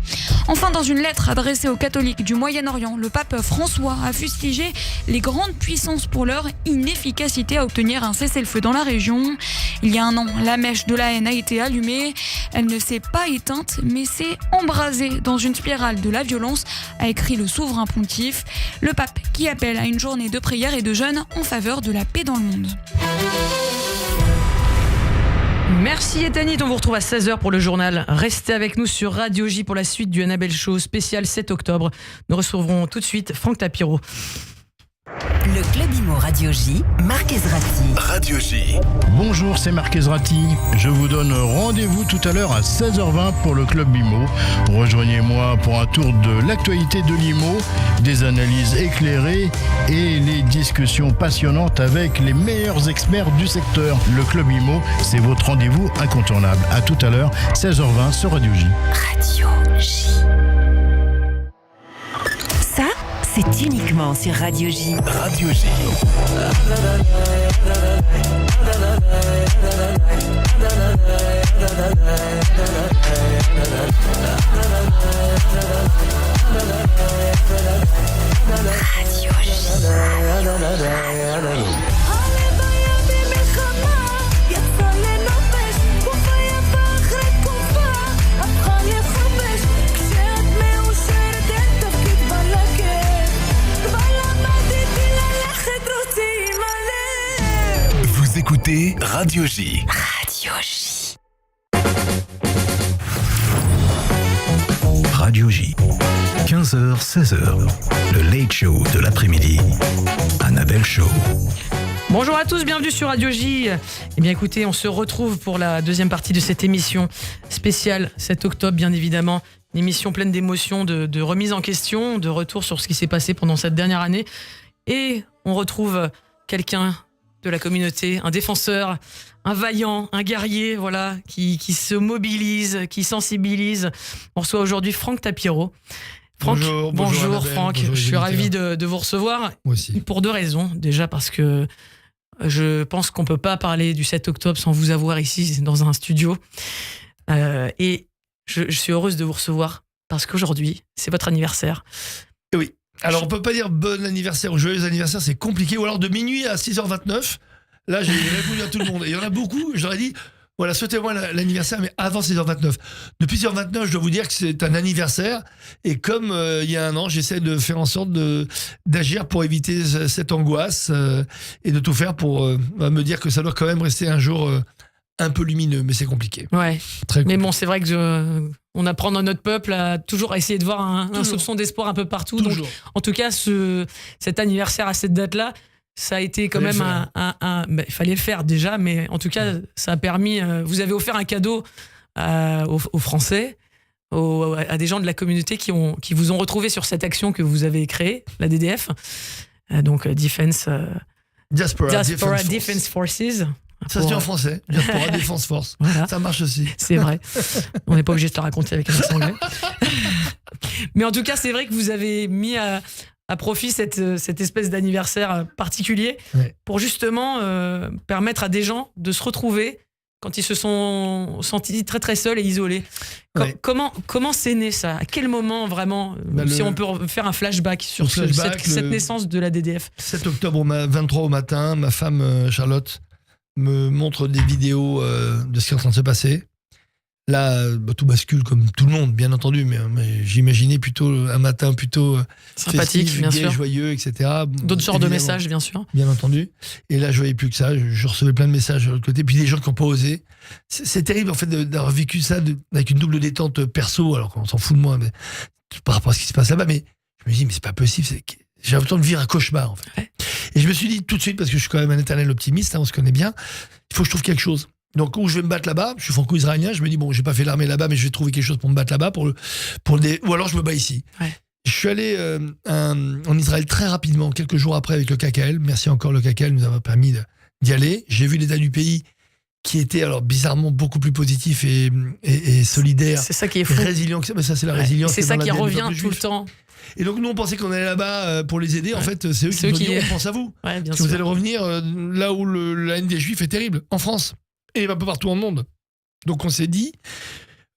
Enfin, dans une lettre adressée aux catholiques du Moyen-Orient, le pape François a fustigé les grandes puissances pour leur inefficacité à obtenir un cessez-le-feu dans la région. Il y a un an, la mèche de la haine a été allumée. Elle ne s'est pas éteinte, mais s'est embrasée dans une spirale de la violence, a écrit le souverain pontife. Le pape qui appelle à une journée de prière et de jeûne en faveur de la paix dans le monde. Merci Etanit, on vous retrouve à 16h pour le journal. Restez avec nous sur Radio J pour la suite du Annabelle Show spécial 7 octobre. Nous recevrons tout de suite Franck Tapiro. Le Club Imo Radio J, Marc Ezrati. Radio J. Bonjour, c'est Marc Ezrati. Je vous donne rendez-vous tout à l'heure à 16h20 pour le Club Imo. Rejoignez-moi pour un tour de l'actualité de l'Imo, des analyses éclairées et les discussions passionnantes avec les meilleurs experts du secteur. Le Club Imo, c'est votre rendez-vous incontournable. À tout à l'heure, 16h20 sur Radio J. Radio J. Ça, c'est uniquement sur Radio J. Radio J. Radio Vous écoutez Radio J. Radio J. Radio J. 15h, 16h. Le Late Show de l'après-midi. Annabelle Show. Bonjour à tous, bienvenue sur Radio J. Eh bien écoutez, on se retrouve pour la deuxième partie de cette émission spéciale 7 octobre, bien évidemment. Une émission pleine d'émotions, de remise en question, de retour sur ce qui s'est passé pendant cette dernière année. Et on retrouve quelqu'un de la communauté, un défenseur, un vaillant, un guerrier, voilà, qui se mobilise, qui sensibilise. On reçoit aujourd'hui Franck Tapiro. Franck, bonjour Franck, bonjour, je suis ravi de vous recevoir. Moi aussi. Pour deux raisons. Déjà parce que je pense qu'on ne peut pas parler du 7 octobre sans vous avoir ici dans un studio. Et je suis heureuse de vous recevoir parce qu'aujourd'hui, c'est votre anniversaire. Et oui. Alors, on peut pas dire bon anniversaire ou joyeux anniversaire, c'est compliqué. Ou alors de minuit à 6h29, là, j'ai répondu à tout le monde. Et il y en a beaucoup, j'aurais dit, voilà, souhaitez-moi l'anniversaire, mais avant 6h29. Depuis 6h29, je dois vous dire que c'est un anniversaire. Et comme il y a un an, j'essaie de faire en sorte d'agir pour éviter cette angoisse et de tout faire pour me dire que ça doit quand même rester un jour un peu lumineux, mais c'est compliqué. Ouais. Très compliqué. Mais bon, c'est vrai que on apprend dans notre peuple à toujours essayer de voir un soupçon d'espoir un peu partout. Toujours. Donc, en tout cas, cet anniversaire à cette date-là, ça a été quand même il fallait le faire déjà, mais en tout cas, ça a permis. Vous avez offert un cadeau aux Français. à des gens de la communauté qui vous ont retrouvé sur cette action que vous avez créée, la DDF, donc Diaspora Defense Forces. Ça se dit en français, Diaspora Defense Force. Voilà. Ça marche aussi. C'est vrai. On n'est pas obligé de te raconter avec un accent anglais. Mais en tout cas, c'est vrai que vous avez mis à profit cette espèce d'anniversaire particulier pour justement permettre à des gens de se retrouver quand ils se sont sentis très très seuls et isolés. Comment c'est né ça ? À quel moment vraiment, si on peut faire un flashback sur cette naissance de la DDF ? 7 octobre 23 au matin, ma femme Charlotte me montre des vidéos de ce qui est en train de se passer. Là, tout bascule comme tout le monde, bien entendu, mais j'imaginais plutôt un matin plutôt sympathique, festif, bien gai, sûr, joyeux, etc. D'autres genres de messages, bien sûr. Bien entendu. Et là, je voyais plus que ça. Je recevais plein de messages de l'autre côté, puis des gens qui n'ont pas osé. C'est terrible, en fait, d'avoir vécu ça avec une double détente perso, alors qu'on s'en fout de moi, mais par rapport à ce qui se passe là-bas. Mais je me dis, mais c'est pas possible. J'ai l'impression de vivre un cauchemar, en fait. Ouais. Et je me suis dit tout de suite, parce que je suis quand même un éternel optimiste, on se connaît bien, il faut que je trouve quelque chose. Donc, où je vais me battre là-bas, je suis franco-israélien, je me dis, bon, j'ai pas fait l'armée là-bas, mais je vais trouver quelque chose pour me battre là-bas, ou alors je me bats ici. Ouais. Je suis allé en Israël très rapidement, quelques jours après, avec le KKL. Merci encore, le KKL nous a permis d'y aller. J'ai vu l'état du pays qui était, alors, bizarrement beaucoup plus positif et solidaire. C'est ça qui est fou. Résilient que ça, mais ça, c'est la résilience. C'est ça qui revient tout le temps. Et donc, nous, on pensait qu'on allait là-bas pour les aider. En fait, c'est eux qui nous ont dit, on pense à vous. Ouais, bien sûr. sûr. Vous allez revenir là où la haine des Juifs est terrible, en France. Et un peu partout dans le monde. Donc on s'est dit,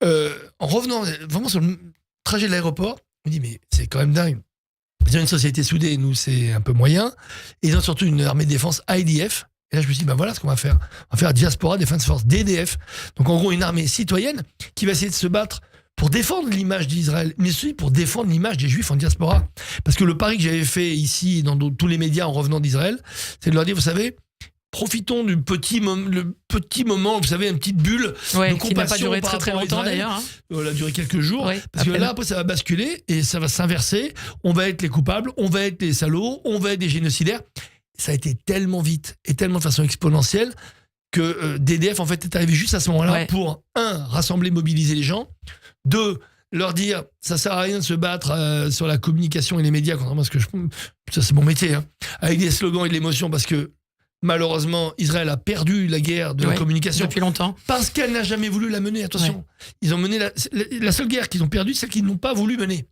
en revenant vraiment sur le trajet de l'aéroport, on dit mais c'est quand même dingue. Ils ont une société soudée, nous c'est un peu moyen. Et ils ont surtout une armée de défense IDF. Et là je me suis dit, voilà ce qu'on va faire. On va faire Diaspora Defense Force, DDF. Donc en gros une armée citoyenne qui va essayer de se battre pour défendre l'image d'Israël, mais aussi pour défendre l'image des Juifs en diaspora. Parce que le pari que j'avais fait ici, dans tous les médias en revenant d'Israël, c'est de leur dire, vous savez, profitons du petit moment, vous savez, une petite bulle de compassion. Qui n'a pas duré très très longtemps d'ailleurs. Hein. Elle a duré quelques jours. Oui, parce que là, après, ça va basculer et ça va s'inverser. On va être les coupables, on va être les salauds, on va être des génocidaires. Ça a été tellement vite et tellement de façon exponentielle que DDF, en fait, est arrivé juste à ce moment-là pour, 1, rassembler, mobiliser les gens. 2, leur dire, ça sert à rien de se battre sur la communication et les médias, contrairement à ce que ça c'est mon métier, hein, avec des slogans et de l'émotion, parce que malheureusement, Israël a perdu la guerre de la communication. Depuis longtemps. Parce qu'elle n'a jamais voulu la mener. Attention, ils ont mené la seule guerre qu'ils ont perdue, c'est celle qu'ils n'ont pas voulu mener.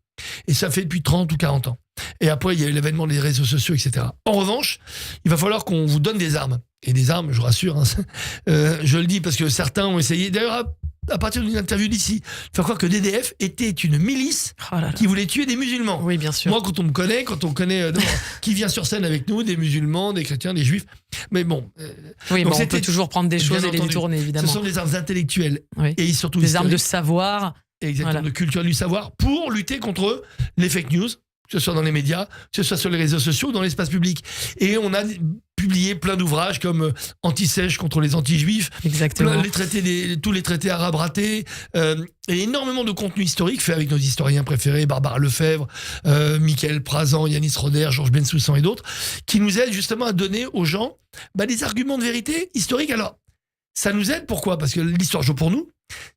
Et ça fait depuis 30 ou 40 ans. Et après, il y a eu l'avènement des réseaux sociaux, etc. En revanche, il va falloir qu'on vous donne des armes. Et des armes, je rassure, hein, je le dis parce que certains ont essayé. D'ailleurs, à partir d'une interview d'ici, faire croire que DDF était une milice qui voulait tuer des musulmans. Oui, bien sûr. Moi, quand on connaît qui vient sur scène avec nous, des musulmans, des chrétiens, des juifs. Mais bon. Oui, on peut toujours prendre des choses et les détourner, évidemment. Ce sont des armes intellectuelles. Oui. Et surtout des armes de savoir. Exactement, de culture du savoir, pour lutter contre les fake news, que ce soit dans les médias, que ce soit sur les réseaux sociaux, dans l'espace public. Et on a publié plein d'ouvrages comme Anti-Sèche contre les anti-juifs, exactement, tous les traités arabes ratés, et énormément de contenu historique fait avec nos historiens préférés, Barbara Lefebvre, Michael Prazan, Yanis Roder, Georges Bensoussan et d'autres, qui nous aident justement à donner aux gens des arguments de vérité historiques. Alors, ça nous aide, pourquoi ? Parce que l'histoire joue pour nous.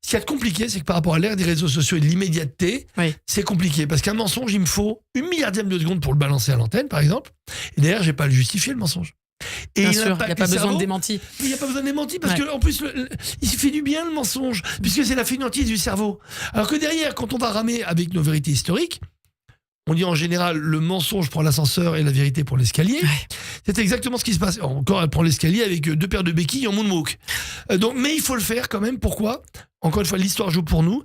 Ce qui est compliqué, c'est que par rapport à l'ère des réseaux sociaux et de l'immédiateté, c'est compliqué. Parce qu'un mensonge, il me faut 1/1000 de seconde pour le balancer à l'antenne, par exemple. Et d'ailleurs, j'ai pas à le justifier, le mensonge. Et bien sûr, il n'y a pas besoin de démenti. Il n'y a pas besoin de démenti, parce qu'en plus, il fait du bien, le mensonge, puisque c'est la fainéantise du cerveau. Alors que derrière, quand on va ramer avec nos vérités historiques, on dit en général, le mensonge prend l'ascenseur et la vérité pour l'escalier. C'est exactement ce qui se passe. Encore, elle prend l'escalier avec 2 paires de béquilles en moonwalk. Mais il faut le faire quand même. Pourquoi ? Encore une fois, l'histoire joue pour nous.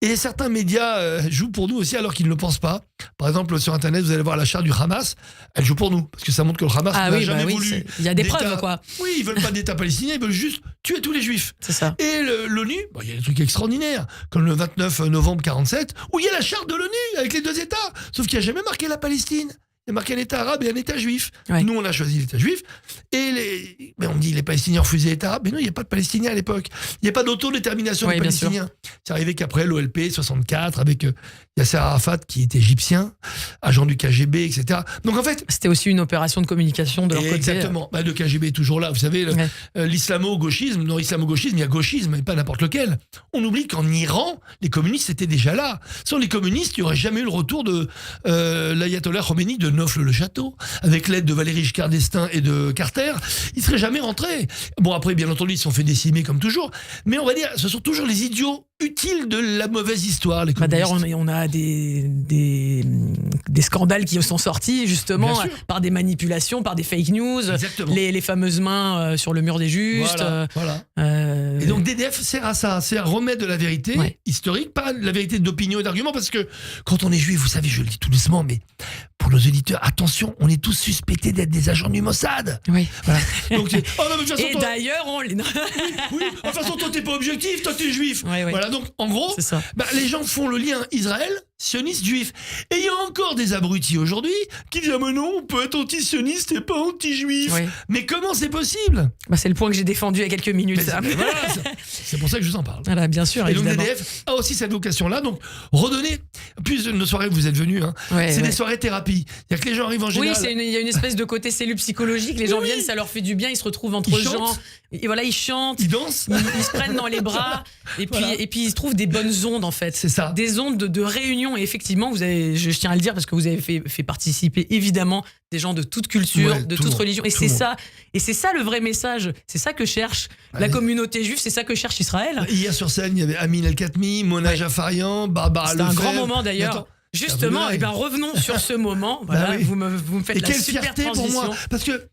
Et certains médias jouent pour nous aussi alors qu'ils ne le pensent pas. Par exemple, sur Internet, vous allez voir la charte du Hamas. Elle joue pour nous. Parce que ça montre que le Hamas n'a jamais voulu. Il y a des preuves, quoi. Oui, ils veulent pas d'État palestinien, ils veulent juste tuer tous les Juifs. C'est ça. Et l'ONU, il y a des trucs extraordinaires. Comme le 29 novembre 47, où il y a la charte de l'ONU avec les 2 États. Sauf qu'il n'y a jamais marqué la Palestine. Il y a marqué un État arabe et un État juif. Nous, on a choisi l'État juif. Et on me dit, les Palestiniens refusaient l'État arabe. Mais non, il n'y a pas de Palestiniens à l'époque. Il n'y a pas d'autodétermination des Palestiniens. C'est arrivé qu'après l'OLP 64, avec Yasser Arafat qui était égyptien, agent du KGB, etc. Donc en fait, c'était aussi une opération de communication de leur côté. Exactement. Le KGB est toujours là. Vous savez, l'islamo-gauchisme, dans l'islamo-gauchisme, il y a gauchisme, mais pas n'importe lequel. On oublie qu'en Iran, les communistes étaient déjà là. Sans les communistes, il n'y aurait jamais eu le retour de l'ayatollah Khomeini de Nofle-le-Château. Avec l'aide de Valéry Giscard d'Estaing et de Carter, ils ne seraient jamais rentrés. Bon, après, bien entendu, ils se sont fait décimer comme toujours. Mais on va dire, ce sont toujours les idiots utiles de la mauvaise histoire, les communistes. D'ailleurs, on a des scandales qui sont sortis justement par des manipulations, par des fake news, les fameuses mains sur le mur des justes. Voilà. Et donc DDF sert à ça, c'est à remettre de la vérité historique, pas de la vérité d'opinion et d'argument, parce que quand on est juif, vous savez, je le dis tout doucement, mais pour nos auditeurs, attention, on est tous suspectés d'être des agents du Mossad. Oui. Voilà. Donc, de toute façon, et d'ailleurs, on... oui, de toute façon, toi, t'es pas objectif, toi, t'es juif. Voilà, donc, en gros, les gens font le lien Israël, sioniste, juif. Et il y a encore des abrutis aujourd'hui qui disent « Ah mais non, on peut être anti-sioniste et pas anti-juif. » Mais comment c'est possible ? C'est le point que j'ai défendu il y a quelques minutes. C'est pour ça que je vous en parle. Voilà, bien sûr, et évidemment. donc DDF a aussi cette vocation-là. Donc, redonner... Plus nos soirées, vous êtes venus, c'est des soirées thérapie. C'est-à-dire que les gens arrivent en général... Oui, il y a une espèce de côté cellule psychologique. Les gens viennent, ça leur fait du bien, ils se retrouvent entre gens. Et voilà, ils chantent, ils dansent, ils se prennent dans les bras, et puis ils se trouvent des bonnes ondes en fait. C'est ça. Des ondes de réunion. Et effectivement, je tiens à le dire parce que vous avez fait participer évidemment des gens de toute culture, de toute religion. Et c'est ça le vrai message. C'est ça que cherche la communauté juive, c'est ça que cherche Israël. Hier sur scène, il y avait Amin El-Khatmi, Mona Jafarian, Barbara Lefebvre. C'était un grand moment d'ailleurs. Justement, revenons sur ce moment. Voilà, vous me faites la super fierté transition. Pour moi, parce que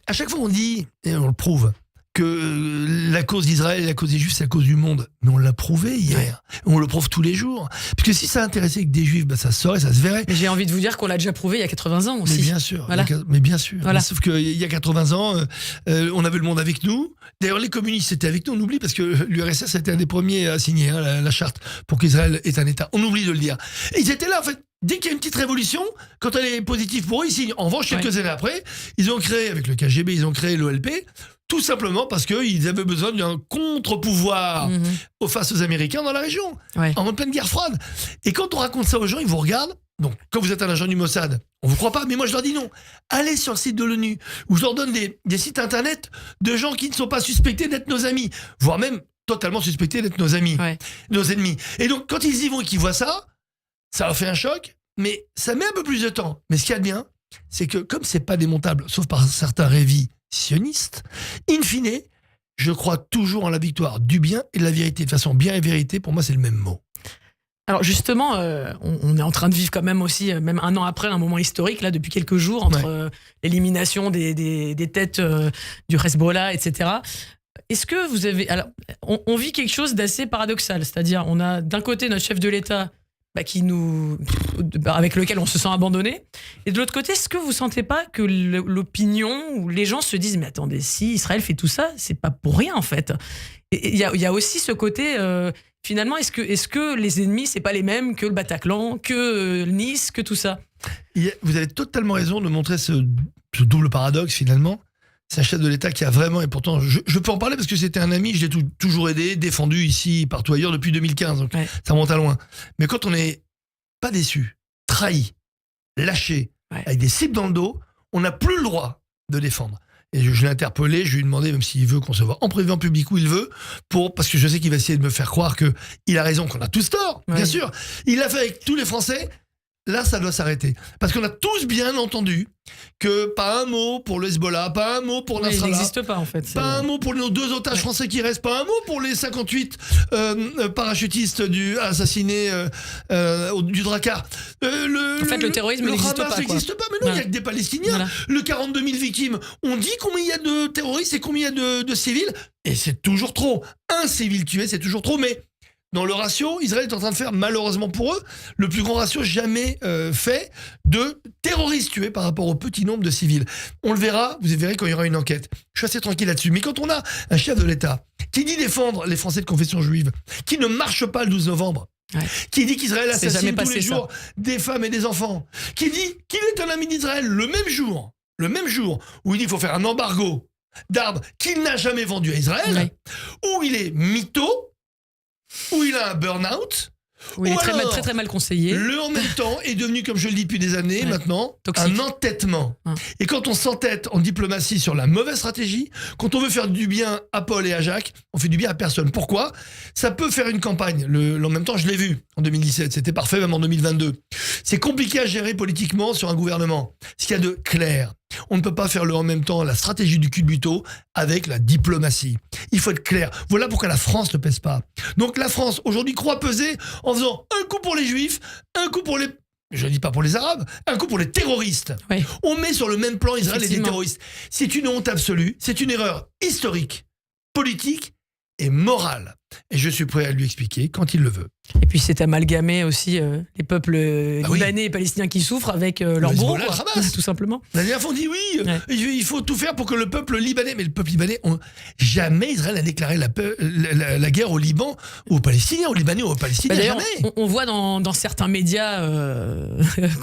à chaque fois on dit, et on le prouve, que la cause d'Israël et la cause des Juifs, c'est la cause du monde. Mais on l'a prouvé hier. On le prouve tous les jours. Parce que si ça intéressait que des Juifs, ça se saurait, ça se verrait. Mais j'ai envie de vous dire qu'on l'a déjà prouvé il y a 80 ans aussi. Mais bien sûr. Voilà. Mais bien sûr. Voilà. Mais sauf qu'il y a 80 ans, on avait le monde avec nous. D'ailleurs, les communistes étaient avec nous. On oublie parce que l'URSS était un des premiers à signer la charte pour qu'Israël ait un État. On oublie de le dire. Et ils étaient là, en fait. Dès qu'il y a une petite révolution, quand elle est positive pour eux, ils signent. En revanche, quelques années après, ils ont créé, avec le KGB, ils ont créé l'OLP, tout simplement parce qu'ils avaient besoin d'un contre-pouvoir face aux Américains dans la région, en pleine guerre froide. Et quand on raconte ça aux gens, ils vous regardent. Donc, quand vous êtes un agent du Mossad, on vous croit pas, mais moi je leur dis non. Allez sur le site de l'ONU, où je leur donne des sites internet de gens qui ne sont pas suspectés d'être nos amis, voire même totalement suspectés d'être nos amis, nos ennemis. Et donc, quand ils y vont et qu'ils voient ça leur fait un choc, mais ça met un peu plus de temps. Mais ce qu'il y a de bien, c'est que comme c'est pas démontable, sauf par certains révis sionistes, in fine, je crois toujours en la victoire du bien et de la vérité. De toute façon, bien et vérité, pour moi, c'est le même mot. Alors justement, on est en train de vivre quand même aussi, même un an après, un moment historique, là, depuis quelques jours, entre l'élimination des têtes du Hezbollah, etc. Est-ce que vous avez... Alors, on vit quelque chose d'assez paradoxal, c'est-à-dire on a d'un côté notre chef de l'État avec lequel on se sent abandonné. Et de l'autre côté, est-ce que vous sentez pas que l'opinion ou les gens se disent mais attendez, si Israël fait tout ça, c'est pas pour rien en fait. Il y a aussi ce côté finalement, est-ce que les ennemis c'est pas les mêmes que le Bataclan, que Nice, que tout ça? Vous avez totalement raison de montrer ce double paradoxe finalement. C'est un chef de l'État qui a vraiment, et pourtant je peux en parler parce que c'était un ami, je l'ai toujours aidé, défendu ici, partout ailleurs depuis 2015, donc ça remonte à loin. Mais quand on n'est pas déçu, trahi, lâché, avec des cibles dans le dos, on n'a plus le droit de défendre. Et je l'ai interpellé, je lui ai demandé, même s'il veut qu'on se voit en privé, en public, où il veut, parce que je sais qu'il va essayer de me faire croire qu'il a raison, qu'on a tous tort, bien sûr. Il l'a fait avec tous les Français. Là, ça doit s'arrêter. Parce qu'on a tous bien entendu que pas un mot pour le Hezbollah, pas un mot pour Nasrallah. Il n'existe pas, en fait. Pas un mot pour nos 2 otages français qui restent, pas un mot pour les 58 parachutistes assassinés du Drakkar. En fait, le terrorisme n'existe pas. N'existe pas, mais non, il n'y a que des Palestiniens. Le 42 000 victimes. On dit combien il y a de terroristes et combien il y a de civils. Et c'est toujours trop. Un civil tué, c'est toujours trop, mais... Dans le ratio, Israël est en train de faire, malheureusement pour eux, le plus grand ratio jamais fait de terroristes tués par rapport au petit nombre de civils. On le verra, vous verrez quand il y aura une enquête. Je suis assez tranquille là-dessus. Mais quand on a un chef de l'État qui dit défendre les Français de confession juive, qui ne marche pas le 12 novembre, qui dit qu'Israël assassine tous les jours des femmes et des enfants, qui dit qu'il est un ami d'Israël le même jour où il dit qu'il faut faire un embargo d'armes qu'il n'a jamais vendu à Israël, où il est mytho, où il a un burn-out, Oui, il est Ou très, alors, très, très mal conseillé. Le en même temps est devenu, comme je le dis depuis des années maintenant, Toxique. un entêtement. Et quand on s'entête en diplomatie sur la mauvaise stratégie, quand on veut faire du bien à Paul et à Jacques, on fait du bien à personne. Pourquoi ? Ça peut faire une campagne. Le en même temps, je l'ai vu en 2017, c'était parfait même en 2022. C'est compliqué à gérer politiquement sur un gouvernement. Ce qu'il y a de clair, on ne peut pas faire le en même temps la stratégie du cul-de-buteau avec la diplomatie. Il faut être clair. Voilà pourquoi la France ne pèse pas. Donc la France, aujourd'hui, croit peser en faisant un coup pour les Juifs, un coup pour les... Je ne dis pas pour les Arabes, un coup pour les terroristes. Oui. On met sur le même plan Israël et les Effectivement. terroristes. C'est une honte absolue, c'est une erreur historique, politique et morale. Et je suis prêt à lui expliquer quand il le veut. Et puis c'est amalgamé aussi les peuples Ah oui. libanais et palestiniens qui souffrent avec leur bourreau, Hezbollah, quoi. le Hamas. Tout simplement. La dernière fois, on dit oui, Ouais. il faut tout faire pour que le peuple libanais... Mais le peuple libanais, jamais Israël n'a déclaré la guerre au Liban, aux Palestiniens, aux Libanais, aux Palestiniens, Bah, d'ailleurs, jamais. on voit dans certains médias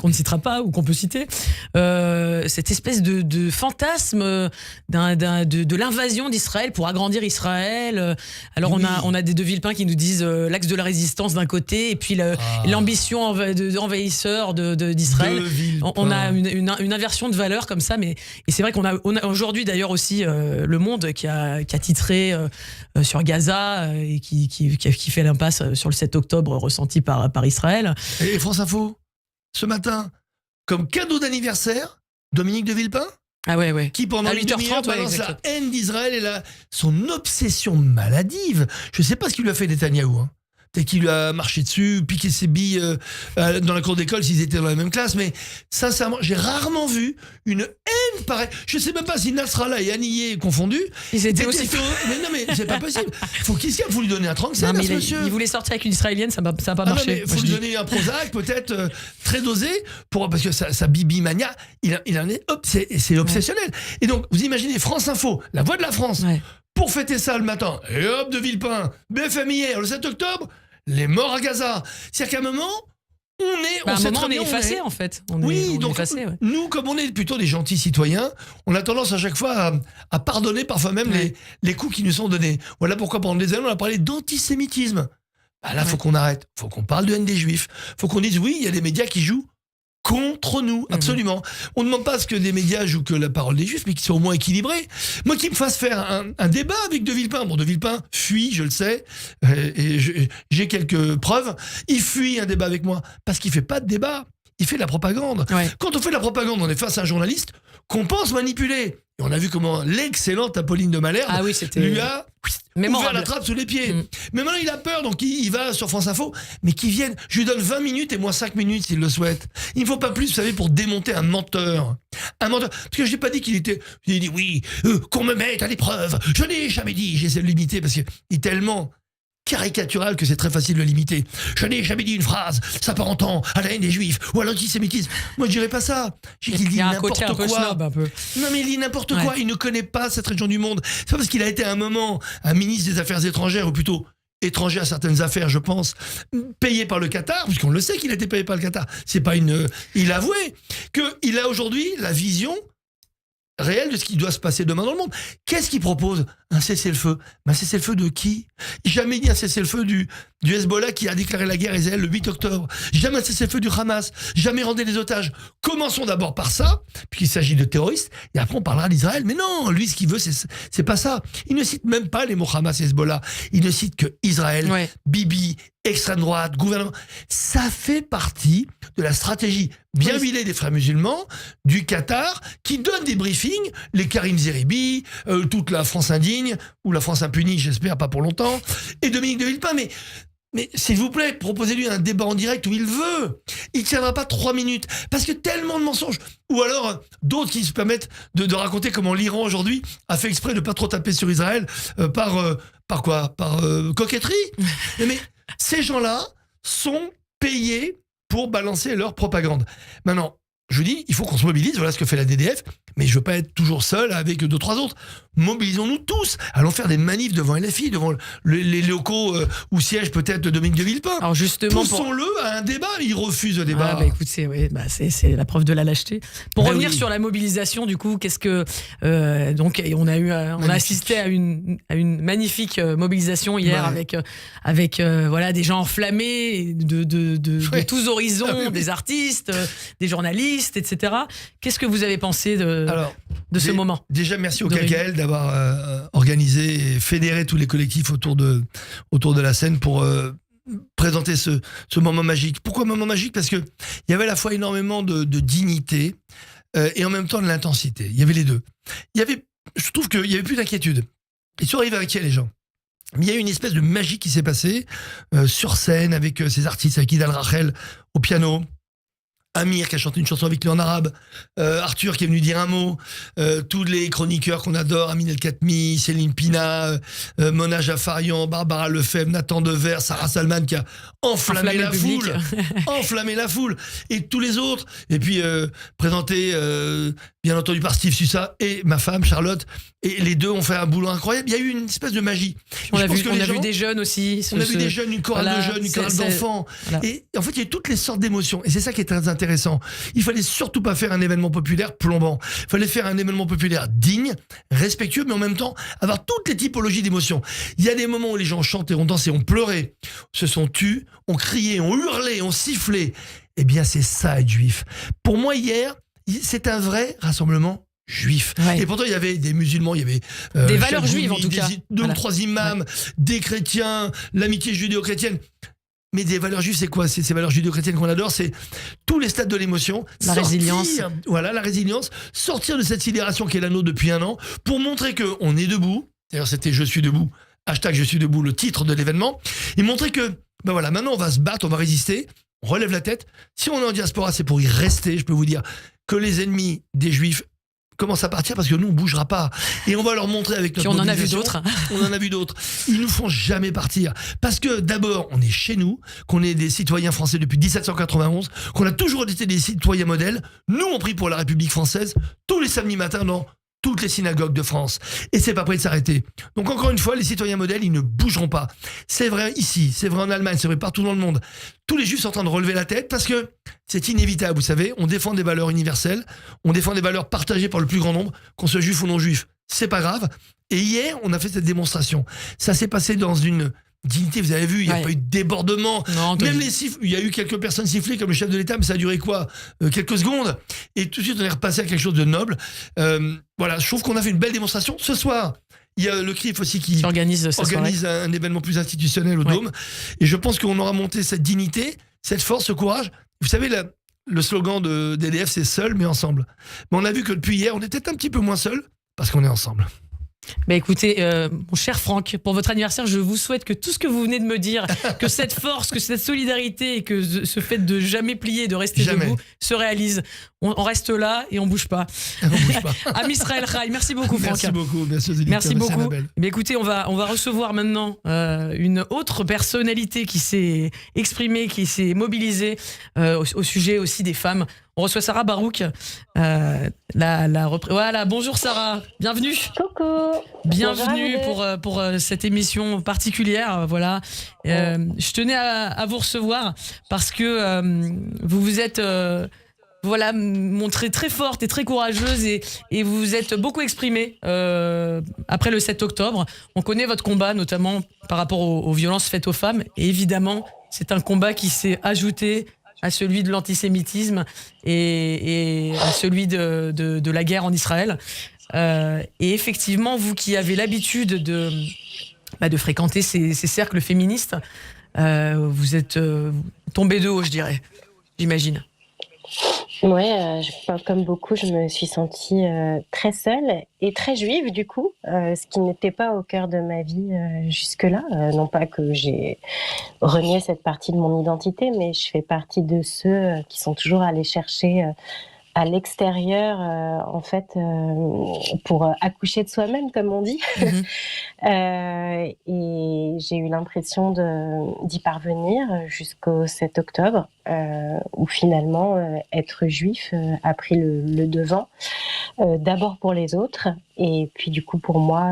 qu'on ne citera pas ou qu'on peut citer cette espèce de fantasme de l'invasion d'Israël pour agrandir Israël. Alors Oui. on a des De Villepin qui nous disent l'axe de la résistance d'un côté et puis l'ambition envahisseur d'Israël. De Villepin. On a une inversion de valeurs comme ça, et c'est vrai qu'on a aujourd'hui d'ailleurs aussi Le Monde qui a titré sur Gaza et qui fait l'impasse sur le 7 octobre ressenti par Israël. Et France Info, ce matin, comme cadeau d'anniversaire, Dominique de Villepin, Ah ouais. qui pendant À une 8h30, demi-heure balance ouais, la exact. haine d'Israël et son obsession maladive. Je ne sais pas ce qu'il lui a fait Netanyahou. Hein. Peut-être qu'il lui a marché dessus, piqué ses billes dans la cour d'école s'ils étaient dans la même classe. Mais sincèrement, j'ai rarement vu une haine pareille. Je ne sais même pas si Nasrallah et Haniyeh confondus. Ils étaient aussi... Mais non, mais c'est pas possible. Faut faut lui donner un tranxène Non, à mais ce monsieur. il voulait sortir avec une Israélienne, ça n'a pas Ah non, marché. mais Moi, faut je lui dis. donner un Prozac, peut-être très dosé, parce que sa bibimania, il en est, c'est obsessionnel. Et donc, vous imaginez France Info, la voix de la France, Ouais. pour fêter ça le matin, et hop, de Villepin, BFM hier, le 7 octobre, les morts à Gaza. C'est-à-dire qu'à un moment, À un sait moment, très on est bien où effacé en fait. On Oui, est donc effacé, ouais. nous, comme on est plutôt des gentils citoyens, on a tendance à chaque fois à pardonner parfois même Ouais. les coups qui nous sont donnés. Voilà pourquoi pendant des années, on a parlé d'antisémitisme. Bah là, faut qu'on arrête. Faut qu'on parle de haine des juifs. Faut qu'on dise oui, il y a des médias qui jouent contre nous, absolument. On ne demande pas à ce que des médias jouent que la parole des juifs, mais qu'ils soient au moins équilibrés. Moi, qui me fasse faire un débat avec De Villepin. Bon, De Villepin fuit, je le sais, et j'ai quelques preuves. Il fuit un débat avec moi parce qu'il fait pas de débat. Il fait de la propagande. Ouais. Quand on fait de la propagande, on est face à un journaliste qu'on pense manipuler. Et on a vu comment l'excellente Apolline de Malherbe Ah oui, c'était lui a ouvert mémorable. la trappe sous les pieds. Mais maintenant, il a peur, donc il va sur France Info. Mais qu'il vienne, je lui donne 20 minutes et moi 5 minutes s'il le souhaite. Il ne faut pas plus, vous savez, pour démonter un menteur. Un menteur. Parce que je n'ai pas dit qu'il était... J'ai dit, oui, qu'on me mette à l'épreuve. Je n'ai jamais dit. J'essaie de l'imiter parce qu'il est tellement caricatural que c'est très facile de l'imiter. Je n'ai jamais dit une phrase s'apparentant à la haine des juifs ou à l'antisémitisme. Moi, je dirais pas ça. J'ai qu'il Il dit y a un n'importe côté un peu quoi. snob, un peu. Non, mais il dit n'importe Ouais. quoi. Il ne connaît pas cette région du monde. C'est pas parce qu'il a été à un moment un ministre des Affaires étrangères, ou plutôt étranger à certaines affaires, je pense, payé par le Qatar, puisqu'on le sait qu'il a été payé par le Qatar. C'est pas une... Il a avoué qu'il a aujourd'hui la vision réelle de ce qui doit se passer demain dans le monde. Qu'est-ce qu'il propose ? Un cessez-le-feu. Un cessez-le-feu de qui ? Jamais dit un cessez-le-feu du Hezbollah qui a déclaré la guerre à Israël le 8 octobre. Jamais un cessez-le-feu du Hamas. Jamais rendez les otages. Commençons d'abord par ça, puisqu'il s'agit de terroristes, et après on parlera d'Israël. Mais non, lui, ce qu'il veut, c'est pas ça. Il ne cite même pas les mots Hamas et Hezbollah. Il ne cite que Israël, Ouais. Bibi, extrême droite, gouvernement. Ça fait partie de la stratégie bien huilée des frères musulmans, du Qatar, qui donne des briefings, les Karim Zeribi, toute la France indigne, ou la France impunie, j'espère, pas pour longtemps, et Dominique de Villepin. Mais s'il vous plaît, proposez-lui un débat en direct où il veut. Il ne tiendra pas 3 minutes. Parce que tellement de mensonges. Ou alors, d'autres qui se permettent de raconter comment l'Iran, aujourd'hui, a fait exprès de ne pas trop taper sur Israël par quoi ? Par coquetterie. Mais ces gens-là sont payés pour balancer leur propagande. Maintenant, je vous dis, il faut qu'on se mobilise, voilà ce que fait la DDF, mais je veux pas être toujours seul avec 2-3 autres. Mobilisons-nous tous. Allons faire des manifs devant LFI, devant les locaux où siège peut-être Dominique de Villepin. Alors justement, poussons-le à un débat. Il refuse le débat. Ah bah écoute, c'est la preuve de la lâcheté. Pour Bah revenir oui. sur la mobilisation, du coup, qu'est-ce que donc on a assisté à une magnifique mobilisation hier Ouais. avec voilà des gens enflammés de Ouais. tous horizons, Ah oui. des artistes, des journalistes, etc. Qu'est-ce que vous avez pensé de ce moment? Déjà, merci au de KKL d'avoir organisé et fédéré tous les collectifs autour de la scène pour présenter ce moment magique. Pourquoi moment magique? Parce qu'il y avait à la fois énormément de dignité et en même temps de l'intensité. Il y avait les deux. Je trouve qu'il n'y avait plus d'inquiétude. Ils sont arrivés inquiets, les gens. Mais il y a eu une espèce de magie qui s'est passée sur scène avec ces artistes, avec Idal Rachel au piano, Amir qui a chanté une chanson avec lui en arabe, Arthur qui est venu dire un mot, tous les chroniqueurs qu'on adore, Amin El Khatmi, Céline Pina, Mona Jafarian, Barbara Lefebvre, Nathan Dever, Sarah Salman qui a enflammé la foule, enflammé la foule, et tous les autres. Et puis présenté bien entendu par Steve Sussa et ma femme Charlotte, et les deux ont fait un boulot incroyable. Il y a eu une espèce de magie. On a vu des jeunes aussi. On a vu des jeunes, une chorale de jeunes, une chorale d'enfants. Voilà. Et en fait, il y a eu toutes les sortes d'émotions. Et c'est ça qui est très intéressant. Il fallait surtout pas faire un événement populaire plombant. Il fallait faire un événement populaire digne, respectueux, mais en même temps avoir toutes les typologies d'émotions. Il y a des moments où les gens chantaient, ont dansé, ont pleuré, se sont tus, ont crié, ont hurlé, ont sifflé. Eh bien, c'est ça être juif. Pour moi, hier, c'est un vrai rassemblement juif. Ouais. Et pourtant, il y avait des musulmans, il y avait des valeurs juives en tout cas. Deux ou trois imams, des chrétiens, l'amitié judéo-chrétienne. Mais des valeurs juives, c'est quoi? C'est ces valeurs judéo-chrétiennes qu'on adore, c'est tous les stades de l'émotion. La résilience. Voilà, la résilience. Sortir de cette sidération qui est la nôtre depuis un an pour montrer qu'on est debout. D'ailleurs, c'était Je suis debout, hashtag Je suis debout, le titre de l'événement. Et montrer que, ben voilà, maintenant on va se battre, on va résister, on relève la tête. Si on est en diaspora, c'est pour y rester. Je peux vous dire que les ennemis des juifs commence à partir parce que nous on bougera pas et on va leur montrer avec notre Puis on en a vu mobilisation. d'autres. On en a vu d'autres. Ils nous font jamais partir parce que d'abord on est chez nous, qu'on est des citoyens français depuis 1791, qu'on a toujours été des citoyens modèles. Nous on prie pour la République française tous les samedis matins dans toutes les synagogues de France et c'est pas prêt de s'arrêter. Donc encore une fois, les citoyens modèles ils ne bougeront pas. C'est vrai ici, c'est vrai en Allemagne, c'est vrai partout dans le monde. Tous les juifs sont en train de relever la tête parce que c'est inévitable, vous savez, on défend des valeurs universelles, on défend des valeurs partagées par le plus grand nombre, qu'on soit juif ou non juif, c'est pas grave. Et hier, on a fait cette démonstration. Ça s'est passé dans une dignité, vous avez vu, il n'y a pas eu de débordement. Non, même les siffles, il y a eu quelques personnes sifflées comme le chef de l'État, mais ça a duré quoi? Quelques secondes. Et tout de suite, on est repassé à quelque chose de noble. Voilà, je trouve qu'on a fait une belle démonstration. Ce soir, il y a le CRIF aussi qui organise un événement plus institutionnel au Dôme. Et je pense qu'on aura monté cette dignité, cette force, ce courage. Vous savez, le slogan de DDF, c'est seul mais ensemble. Mais on a vu que depuis hier, on était un petit peu moins seul parce qu'on est ensemble. Bah écoutez, mon cher Franck, pour votre anniversaire, je vous souhaite que tout ce que vous venez de me dire, que cette force, que cette solidarité et que ce fait de jamais plier, de rester debout, se réalise. On reste là et on bouge pas. On bouge pas. Am Israël Chai, merci beaucoup Franck. Merci beaucoup, merci beaucoup. Mais écoutez, on va recevoir maintenant une autre personnalité qui s'est exprimée, qui s'est mobilisée au sujet aussi des femmes. On reçoit Sarah Barouk. Voilà, bonjour Sarah, bienvenue. Coucou. Bienvenue pour cette émission particulière. Voilà, je tenais à vous recevoir parce que vous vous êtes voilà, montrée très forte et très courageuse et vous vous êtes beaucoup exprimée après le 7 octobre. On connaît votre combat, notamment par rapport aux violences faites aux femmes. Et évidemment, c'est un combat qui s'est ajouté à celui de l'antisémitisme et à celui de la guerre en Israël. Et effectivement, vous qui avez l'habitude de fréquenter ces cercles féministes, vous êtes tombé de haut, je dirais, j'imagine. Ouais, comme beaucoup, je me suis sentie très seule et très juive du coup, ce qui n'était pas au cœur de ma vie jusque-là. Non pas que j'ai renié cette partie de mon identité, mais je fais partie de ceux qui sont toujours allés chercher à l'extérieur, en fait, pour accoucher de soi-même, comme on dit. Et j'ai eu l'impression d'y parvenir jusqu'au 7 octobre, où finalement, être juif a pris le devant, d'abord pour les autres, et puis du coup pour moi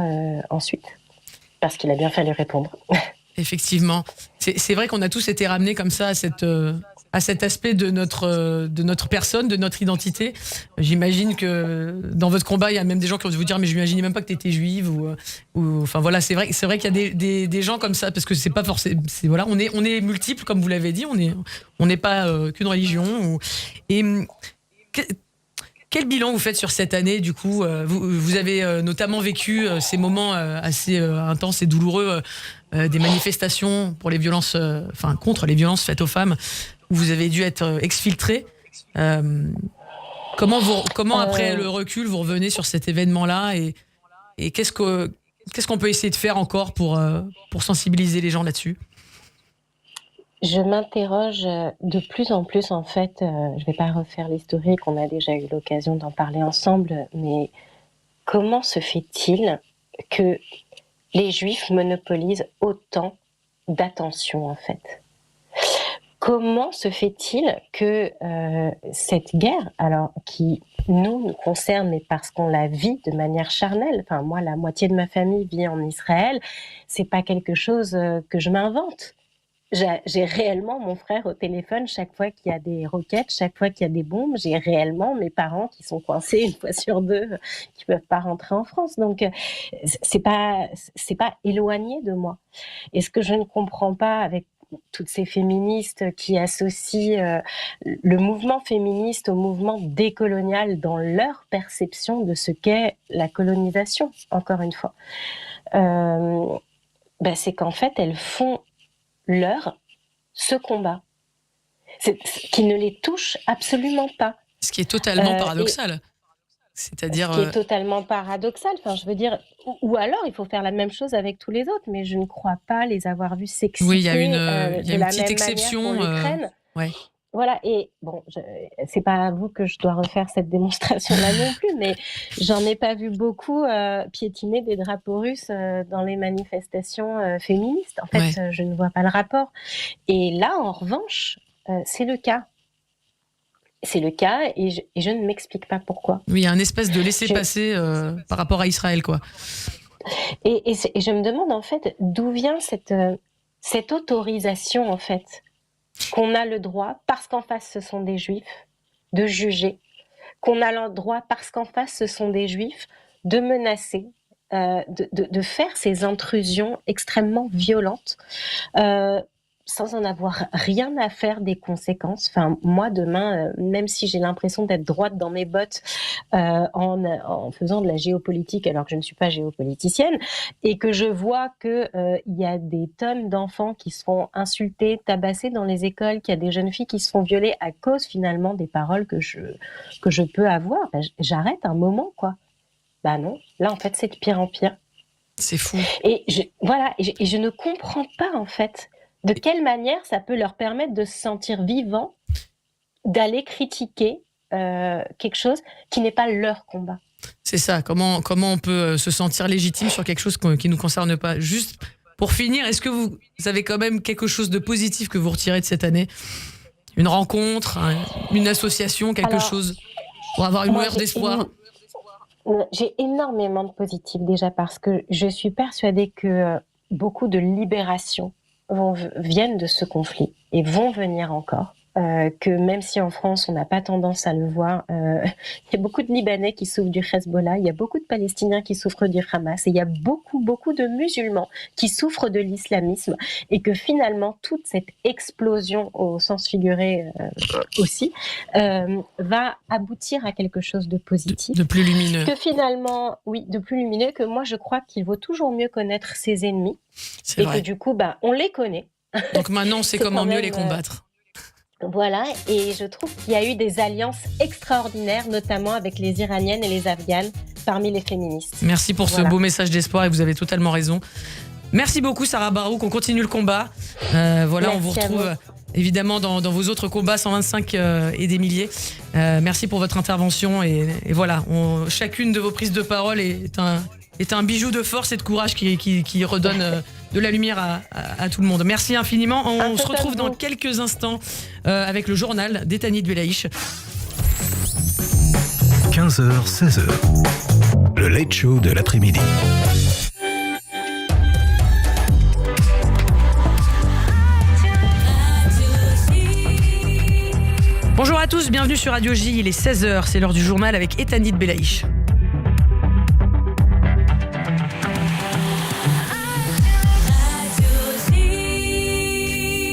ensuite, parce qu'il a bien fallu répondre. Effectivement. C'est vrai qu'on a tous été ramenés comme ça à cet aspect de notre personne, de notre identité. J'imagine que dans votre combat, il y a même des gens qui ont dû vous dire mais je m'imaginais même pas que tu étais juive ou enfin voilà, c'est vrai qu'il y a des gens comme ça parce que c'est pas forcément voilà, on est multiples comme vous l'avez dit, on n'est pas qu'une religion quel bilan vous faites sur cette année du coup vous avez notamment vécu ces moments assez intenses et douloureux des manifestations pour les violences contre les violences faites aux femmes où vous avez dû être exfiltré. Comment après le recul vous revenez sur cet événement-là et qu'est-ce qu'on peut essayer de faire encore pour sensibiliser les gens là-dessus? Je m'interroge de plus en plus, en fait, je vais pas refaire l'historique, on a déjà eu l'occasion d'en parler ensemble, mais comment se fait-il que les Juifs monopolisent autant d'attention, en fait? Comment se fait-il que cette guerre, alors qui nous concerne, mais parce qu'on la vit de manière charnelle, enfin moi, la moitié de ma famille vit en Israël, c'est pas quelque chose que je m'invente. J'ai réellement mon frère au téléphone chaque fois qu'il y a des roquettes, chaque fois qu'il y a des bombes. J'ai réellement mes parents qui sont coincés une fois sur deux, qui peuvent pas rentrer en France. Donc c'est pas éloigné de moi. Et ce que je ne comprends pas avec toutes ces féministes qui associent le mouvement féministe au mouvement décolonial dans leur perception de ce qu'est la colonisation, encore une fois, c'est qu'en fait elles font ce combat, qui ne les touche absolument pas. Ce qui est totalement paradoxal. C'est-à-dire... Ce qui est totalement paradoxal. Enfin, je veux dire, ou alors il faut faire la même chose avec tous les autres, mais je ne crois pas les avoir vus s'exciter. Oui, il y a une petite exception. Ouais. Voilà, et bon, c'est pas à vous que je dois refaire cette démonstration-là non plus, mais j'en ai pas vu beaucoup piétiner des drapeaux russes dans les manifestations féministes. En fait, je ne vois pas le rapport. Et là, en revanche, c'est le cas. C'est le cas et je ne m'explique pas pourquoi. Oui, il y a un espèce de laisser-passer par rapport à Israël, quoi. Et je me demande, en fait, d'où vient cette autorisation, en fait, qu'on a le droit, parce qu'en face ce sont des juifs, de juger, qu'on a le droit, parce qu'en face ce sont des juifs, de menacer, de faire ces intrusions extrêmement violentes, sans en avoir rien à faire des conséquences. Enfin, moi, demain, même si j'ai l'impression d'être droite dans mes bottes en faisant de la géopolitique, alors que je ne suis pas géopoliticienne, et que je vois qu'il y a des tonnes d'enfants qui se font insulter, tabasser dans les écoles, qu'il y a des jeunes filles qui se font violer à cause, finalement, des paroles que je peux avoir, j'arrête un moment, quoi. Non, là, en fait, c'est de pire en pire. C'est fou. Et je ne comprends pas, en fait, de quelle manière ça peut leur permettre de se sentir vivants, d'aller critiquer quelque chose qui n'est pas leur combat. C'est ça, comment on peut se sentir légitime sur quelque chose qui ne nous concerne pas. Juste pour finir, est-ce que vous avez quand même quelque chose de positif que vous retirez de cette année? Une rencontre, une association, quelque chose pour avoir une lueur d'espoir? J'ai énormément de positif déjà parce que je suis persuadée que beaucoup de libération viennent de ce conflit et vont venir encore. Que même si en France on n'a pas tendance à le voir, il y a beaucoup de Libanais qui souffrent du Hezbollah, il y a beaucoup de Palestiniens qui souffrent du Hamas et il y a beaucoup de musulmans qui souffrent de l'islamisme et que finalement toute cette explosion au sens figuré aussi va aboutir à quelque chose de positif, de plus lumineux. Que finalement, oui, de plus lumineux, que moi je crois qu'il vaut toujours mieux connaître ses ennemis et vrai. Que du coup on les connaît. Donc maintenant on sait comment mieux les combattre. Voilà, et je trouve qu'il y a eu des alliances extraordinaires, notamment avec les Iraniennes et les Afghanes, parmi les féministes. Merci pour ce beau message d'espoir et vous avez totalement raison. Merci beaucoup Sarah Barouk, on continue le combat. Merci, on vous retrouve évidemment dans vos autres combats, 125 et des milliers. Merci pour votre intervention et voilà, chacune de vos prises de parole est un bijou de force et de courage qui redonne de la lumière à tout le monde. Merci infiniment. On se retrouve dans quelques instants avec le journal d'Etanit Belaïch. 15h, 16h. Le Late Show de l'après-midi. Bonjour à tous, bienvenue sur Radio J, il est 16h, c'est l'heure du journal avec Etanit Belaïch.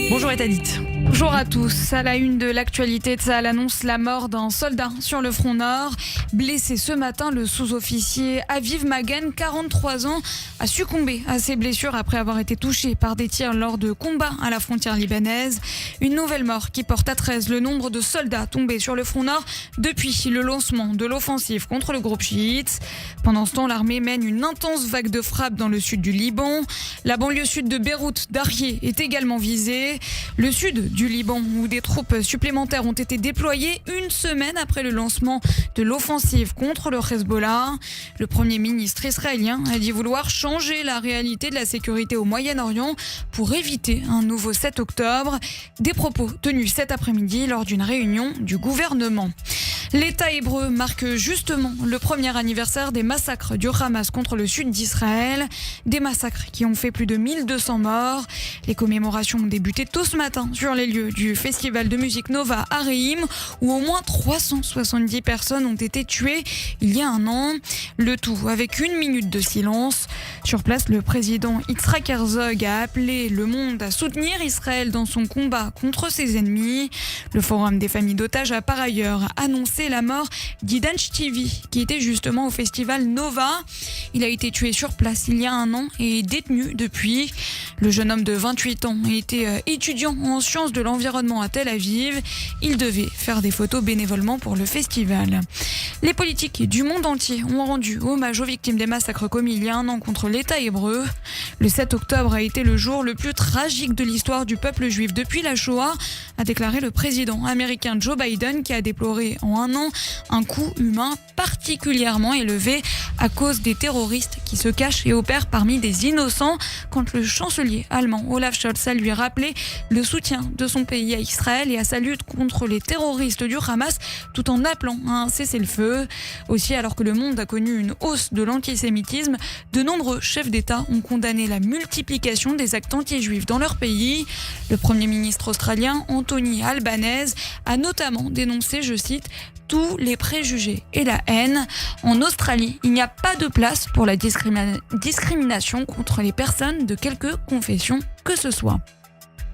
Bonjour Etanit. Bonjour à tous. À la une de l'actualité, Tsahal annonce la mort d'un soldat sur le front nord. Blessé ce matin, le sous-officier Aviv Magen, 43 ans, a succombé à ses blessures après avoir été touché par des tirs lors de combats à la frontière libanaise. Une nouvelle mort qui porte à 13 le nombre de soldats tombés sur le front nord depuis le lancement de l'offensive contre le groupe chiite. Pendant ce temps, l'armée mène une intense vague de frappes dans le sud du Liban. La banlieue sud de Beyrouth, Darrié, est également visée. Le sud du Liban, où des troupes supplémentaires ont été déployées une semaine après le lancement de l'offensive contre le Hezbollah. Le Premier ministre israélien a dit vouloir changer la réalité de la sécurité au Moyen-Orient pour éviter un nouveau 7 octobre. Des propos tenus cet après-midi lors d'une réunion du gouvernement. L'État hébreu marque justement le premier anniversaire des massacres du Hamas contre le sud d'Israël. Des massacres qui ont fait plus de 1200 morts. Les commémorations ont débuté tôt ce matin sur les lieux du festival de musique Nova à Reim, où au moins 370 personnes ont été tuées il y a un an. Le tout avec 1 minute de silence. Sur place, le président Yitzhak Herzog a appelé le monde à soutenir Israël dans son combat contre ses ennemis. Le Forum des familles d'otages a par ailleurs annoncé la mort d'Idan Shtivi, qui était justement au festival Nova. Il a été tué sur place il y a un an et est détenu depuis. Le jeune homme de 28 ans était étudiant en sciences de l'environnement à Tel Aviv. Il devait faire des photos bénévolement pour le festival. Les politiques du monde entier ont rendu hommage aux victimes des massacres commis il y a un an contre l'État hébreu. Le 7 octobre a été le jour le plus tragique de l'histoire du peuple juif depuis la Shoah, a déclaré le président américain Joe Biden, qui a déploré en un an un coût humain particulièrement élevé à cause des terroristes qui se cachent et opèrent parmi des innocents. Quand le chancelier allemand Olaf Scholz a lui rappelé le soutien de son pays à Israël et à sa lutte contre les terroristes du Hamas, tout en appelant à un cessez-le-feu. Aussi, alors que le monde a connu une hausse de l'antisémitisme, de nombreux chefs d'État ont condamné la multiplication des actes anti-juifs dans leur pays. Le Premier ministre australien Anthony Albanese a notamment dénoncé, je cite, tous les préjugés et la haine. En Australie, il n'y a pas de place pour la discrimination contre les personnes de quelque confession que ce soit.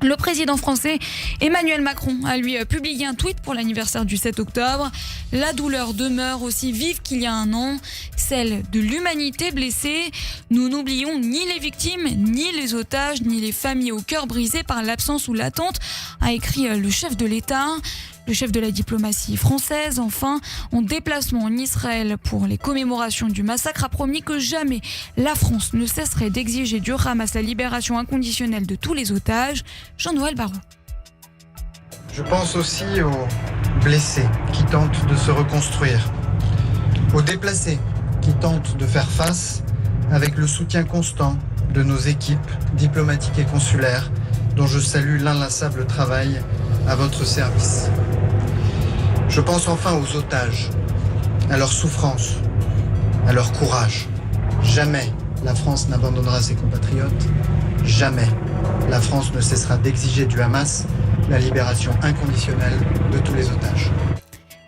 Le président français Emmanuel Macron a lui publié un tweet pour l'anniversaire du 7 octobre. La douleur demeure aussi vive qu'il y a un an, celle de l'humanité blessée. Nous n'oublions ni les victimes, ni les otages, ni les familles au cœur brisé par l'absence ou l'attente, a écrit le chef de l'État. Le chef de la diplomatie française, enfin, en déplacement en Israël pour les commémorations du massacre, a promis que jamais la France ne cesserait d'exiger du Hamas la libération inconditionnelle de tous les otages. Jean-Noël Barrou. Je pense aussi aux blessés qui tentent de se reconstruire, aux déplacés qui tentent de faire face avec le soutien constant de nos équipes diplomatiques et consulaires, dont je salue l'inlassable travail à votre service. Je pense enfin aux otages, à leur souffrance, à leur courage. Jamais la France n'abandonnera ses compatriotes. Jamais la France ne cessera d'exiger du Hamas la libération inconditionnelle de tous les otages.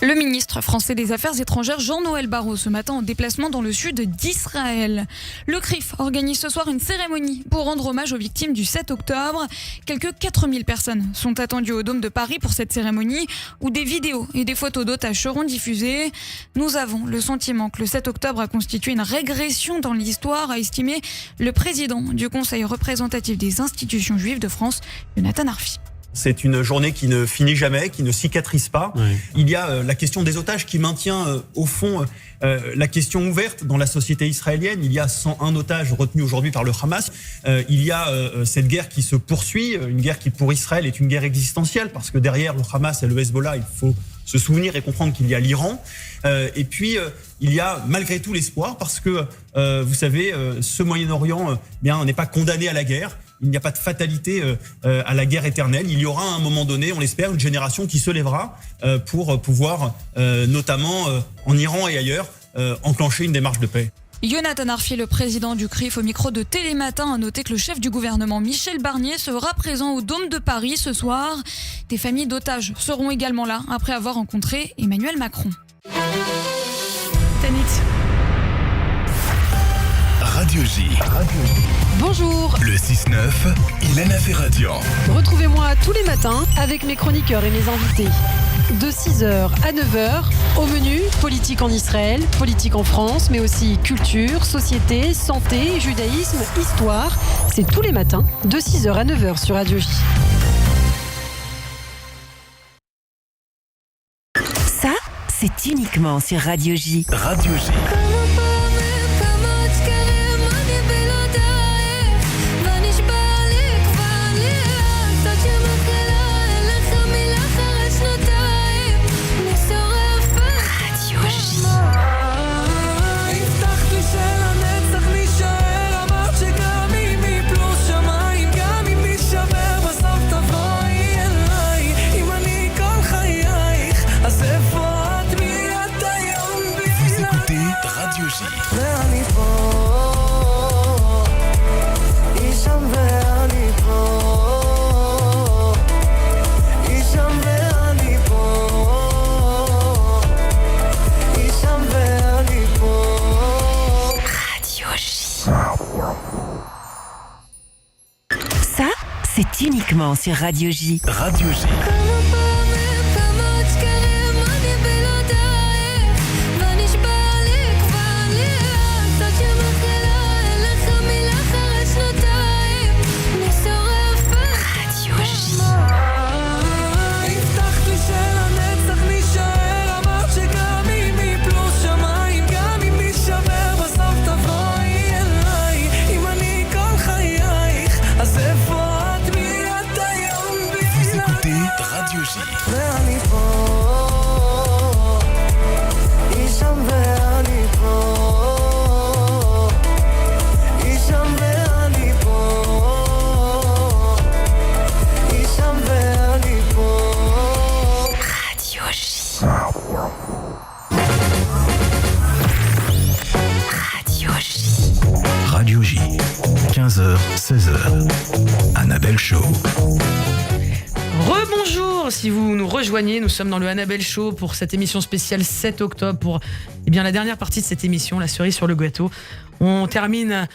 Le ministre français des Affaires étrangères Jean-Noël Barrot ce matin en déplacement dans le sud d'Israël. Le CRIF organise ce soir une cérémonie pour rendre hommage aux victimes du 7 octobre. Quelques 4000 personnes sont attendues au Dôme de Paris pour cette cérémonie où des vidéos et des photos d'otages seront diffusées. Nous avons le sentiment que le 7 octobre a constitué une régression dans l'histoire, a estimé le président du Conseil représentatif des institutions juives de France, Jonathan Arfi. C'est une journée qui ne finit jamais, qui ne cicatrise pas. Oui. Il y a la question des otages qui maintient au fond la question ouverte dans la société israélienne. Il y a 101 otages retenus aujourd'hui par le Hamas. Il y a cette guerre qui se poursuit, une guerre qui pour Israël est une guerre existentielle parce que derrière le Hamas et le Hezbollah, il faut se souvenir et comprendre qu'il y a l'Iran. Et puis, il y a malgré tout l'espoir parce que, vous savez, ce Moyen-Orient, on n'est pas condamné à la guerre. Il n'y a pas de fatalité à la guerre éternelle. Il y aura à un moment donné, on l'espère, une génération qui se lèvera pour pouvoir, notamment en Iran et ailleurs, enclencher une démarche de paix. Jonathan Arfi, le président du CRIF, au micro de Télématin, a noté que le chef du gouvernement, Michel Barnier, sera présent au Dôme de Paris ce soir. Des familles d'otages seront également là, après avoir rencontré Emmanuel Macron. Tanit. Radio J. Bonjour. Le 6-9, Ilana Ferradian. Retrouvez-moi tous les matins avec mes chroniqueurs et mes invités. De 6h à 9h, au menu, politique en Israël, politique en France, mais aussi culture, société, santé, judaïsme, histoire. C'est tous les matins, de 6h à 9h sur Radio J. Ça, c'est uniquement sur Radio J. Radio J. Ça, c'est uniquement sur Radio J. Radio J. Radio J. 15h, 16h. Annabelle Show. Rebonjour, si vous nous rejoignez, nous sommes dans le Annabelle Show pour cette émission spéciale 7 octobre pour la dernière partie de cette émission, la cerise sur le gâteau. On termine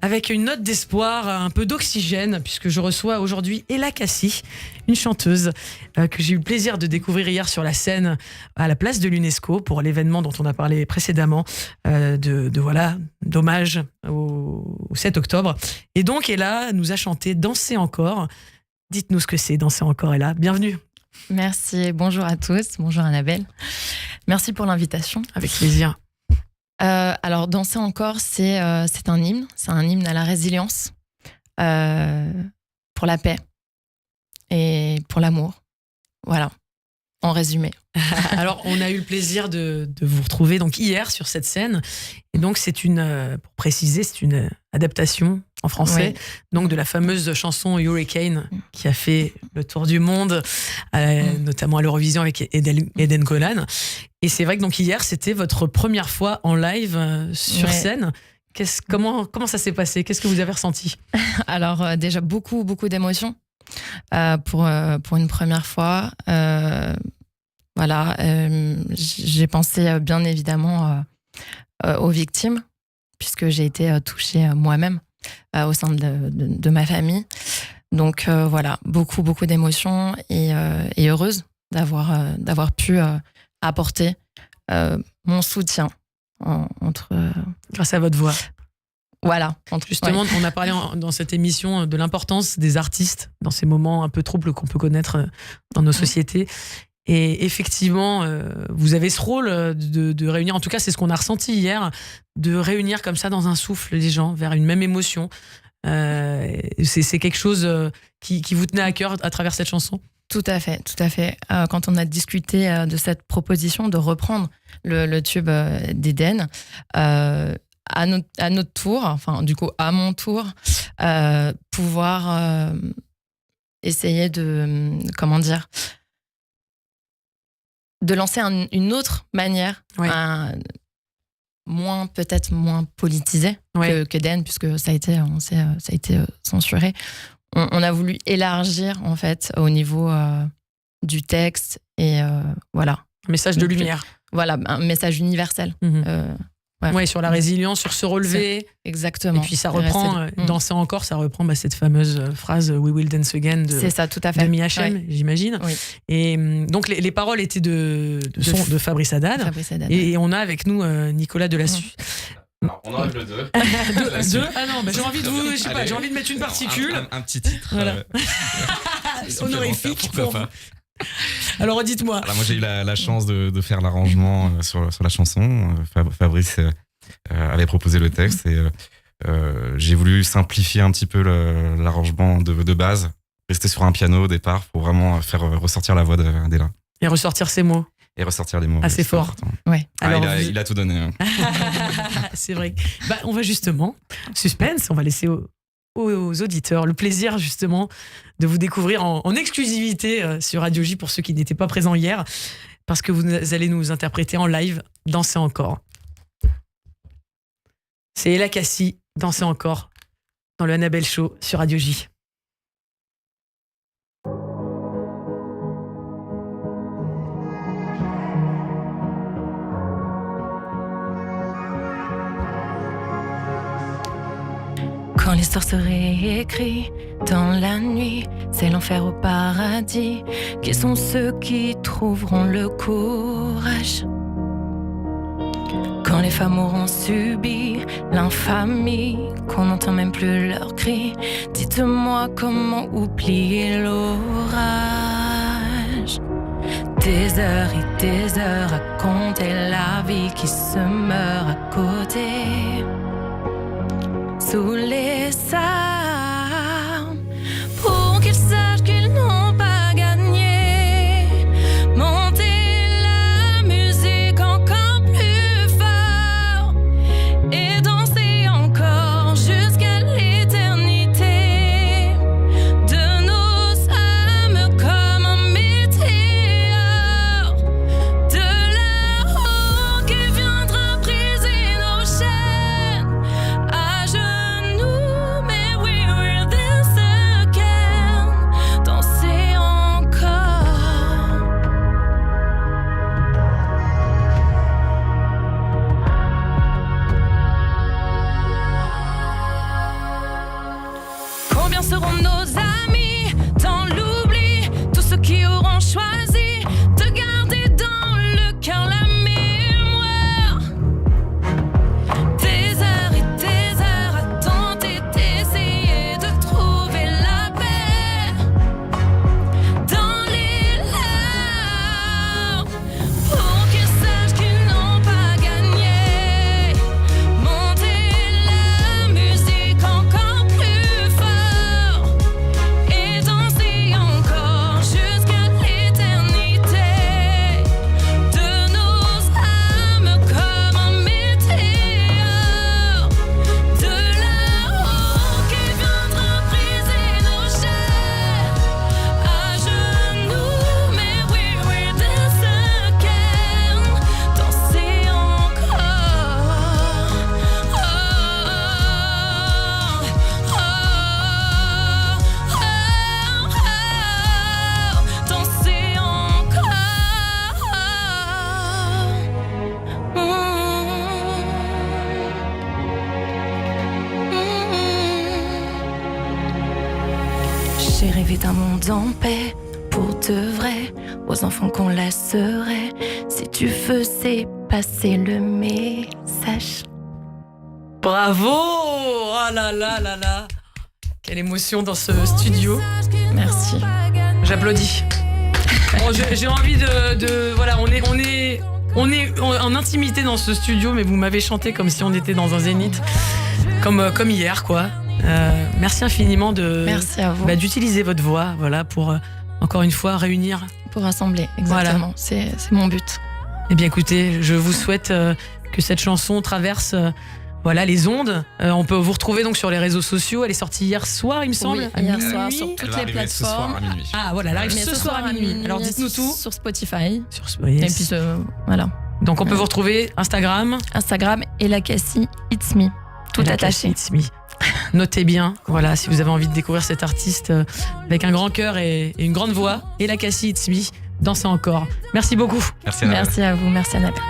avec une note d'espoir, un peu d'oxygène, puisque je reçois aujourd'hui Ella Cassie, une chanteuse que j'ai eu le plaisir de découvrir hier sur la scène à la place de l'UNESCO pour l'événement dont on a parlé précédemment, d'hommage au 7 octobre. Et donc Ella nous a chanté Danser encore. Dites-nous ce que c'est Danser encore, Ella. Bienvenue. Merci, bonjour à tous, bonjour Annabelle. Merci pour l'invitation. Avec plaisir. Alors, Danser encore, c'est un hymne à la résilience, pour la paix et pour l'amour. Voilà, en résumé. Alors, on a eu le plaisir de vous retrouver donc hier sur cette scène. Et donc, pour préciser, c'est une adaptation en français, oui, donc de la fameuse chanson Hurricane qui a fait le tour du monde, notamment à l'Eurovision avec Eden Golan. Et c'est vrai que donc hier, c'était votre première fois en live sur scène. Comment ça s'est passé? Qu'est-ce que vous avez ressenti? Alors déjà beaucoup d'émotions pour une première fois. J'ai pensé bien évidemment aux victimes puisque j'ai été touchée moi-même au sein de ma famille. Donc beaucoup d'émotions et heureuse d'avoir pu apporter mon soutien grâce à votre voix. Voilà. Justement, on a parlé dans cette émission de l'importance des artistes dans ces moments un peu troubles qu'on peut connaître dans nos sociétés. Et effectivement, vous avez ce rôle de réunir, en tout cas c'est ce qu'on a ressenti hier, de réunir comme ça dans un souffle les gens vers une même émotion. C'est quelque chose qui vous tenait à cœur à travers cette chanson? Tout à fait, tout à fait. Quand on a discuté de cette proposition de reprendre le tube d'Eden, à notre tour, enfin du coup à mon tour, pouvoir essayer de, comment dire, de lancer une autre manière, peut-être moins politisée que Den, puisque ça a été censuré. On a voulu élargir en fait au niveau du texte et voilà. Un message de lumière. Voilà, un message universel. Ouais, sur la résilience, sur se relever. Exactement. Et puis ça reprend, Danser encore, ça reprend cette fameuse phrase We will dance again c'est ça, tout à fait. De Miachem, j'imagine. Oui. Et donc les paroles étaient de Fabrice Haddad. Et on a avec nous Nicolas Delassus. Alors, on enlève le 2. Deux. Ah non, j'ai envie de vous, je sais pas, j'ai envie de mettre une particule. Un petit titre. Voilà. Honorifique. Pourquoi pas. Alors dites-moi. Alors, moi j'ai eu la chance de faire l'arrangement sur la chanson. Fabrice avait proposé le texte et j'ai voulu simplifier un petit peu l'arrangement de base. Rester sur un piano au départ pour vraiment faire ressortir la voix d'Ella. Et ressortir ses mots. Et ressortir les mots. Assez fort. Ouais. Alors, il a tout donné. C'est vrai. On va justement, suspense, on va laisser aux auditeurs le plaisir justement de vous découvrir en exclusivité sur Radio J pour ceux qui n'étaient pas présents hier, parce que vous allez nous interpréter en live Danser encore. C'est Ella Cassie, Danser encore, dans le Annabelle Show sur Radio J. Quand l'histoire se réécrit dans la nuit, c'est l'enfer au paradis. Qui sont ceux qui trouveront le courage? Quand les femmes auront subi l'infamie, qu'on n'entend même plus leurs cris, dites-moi comment oublier l'orage. Des heures et des heures à compter la vie qui se meurt à côté. Sous les armes, pour qu'ils sachent qu'ils n'ont pas gagné. Montez la musique encore plus fort et dansez encore jusqu'à l'éternité. De nos âmes comme un météore, de là-haut qui viendra briser nos chaînes. À genoux, mais we will dance again. Danser encore. Combien seront nos amis dans l'oubli? Tous ceux qui auront choisi de garder dans le cœur la mémoire. Des heures et des heures à tenter d'essayer de trouver la paix dans les larmes, pour qu'ils sachent qu'ils n'ont pas gagné. Montez la musique encore plus fort et dansez encore jusqu'à l'éternité. De nos âmes comme un météore, de là-haut qui viendra briser nos chaînes. À genoux, mais we will dance again. Danser encore. Danser encore. J'ai rêvé d'un monde en paix, pour de vrai, aux enfants qu'on laisserait. Si tu faisais passer le message. Bravo! Oh là là là là! Quelle émotion dans ce studio. Merci. J'applaudis. Bon, j'ai envie voilà, on est en intimité dans ce studio, mais vous m'avez chanté comme si on était dans un zénith, comme hier, quoi. Merci infiniment Merci à vous. d'utiliser votre voix, voilà, pour encore une fois réunir. Pour rassembler, exactement. Voilà. C'est mon but. Eh bien, écoutez, je vous souhaite que cette chanson traverse les ondes. On peut vous retrouver donc sur les réseaux sociaux. Elle est sortie hier soir, il me semble. Oui, à hier minuit. soir sur toutes les plateformes. Ce soir à minuit. Ah voilà, elle arrive ce soir à minuit. Alors dites-nous tout. Sur Spotify. Yes. Et puis voilà. Donc on peut vous retrouver Instagram. Et la Cassie It's Me. Tout attaché. It's Me. Notez bien, voilà, si vous avez envie de découvrir cet artiste avec un grand cœur et une grande voix. Et la Cassie It's Me. Dansez encore. Merci beaucoup. Merci à vous. Merci Annabelle.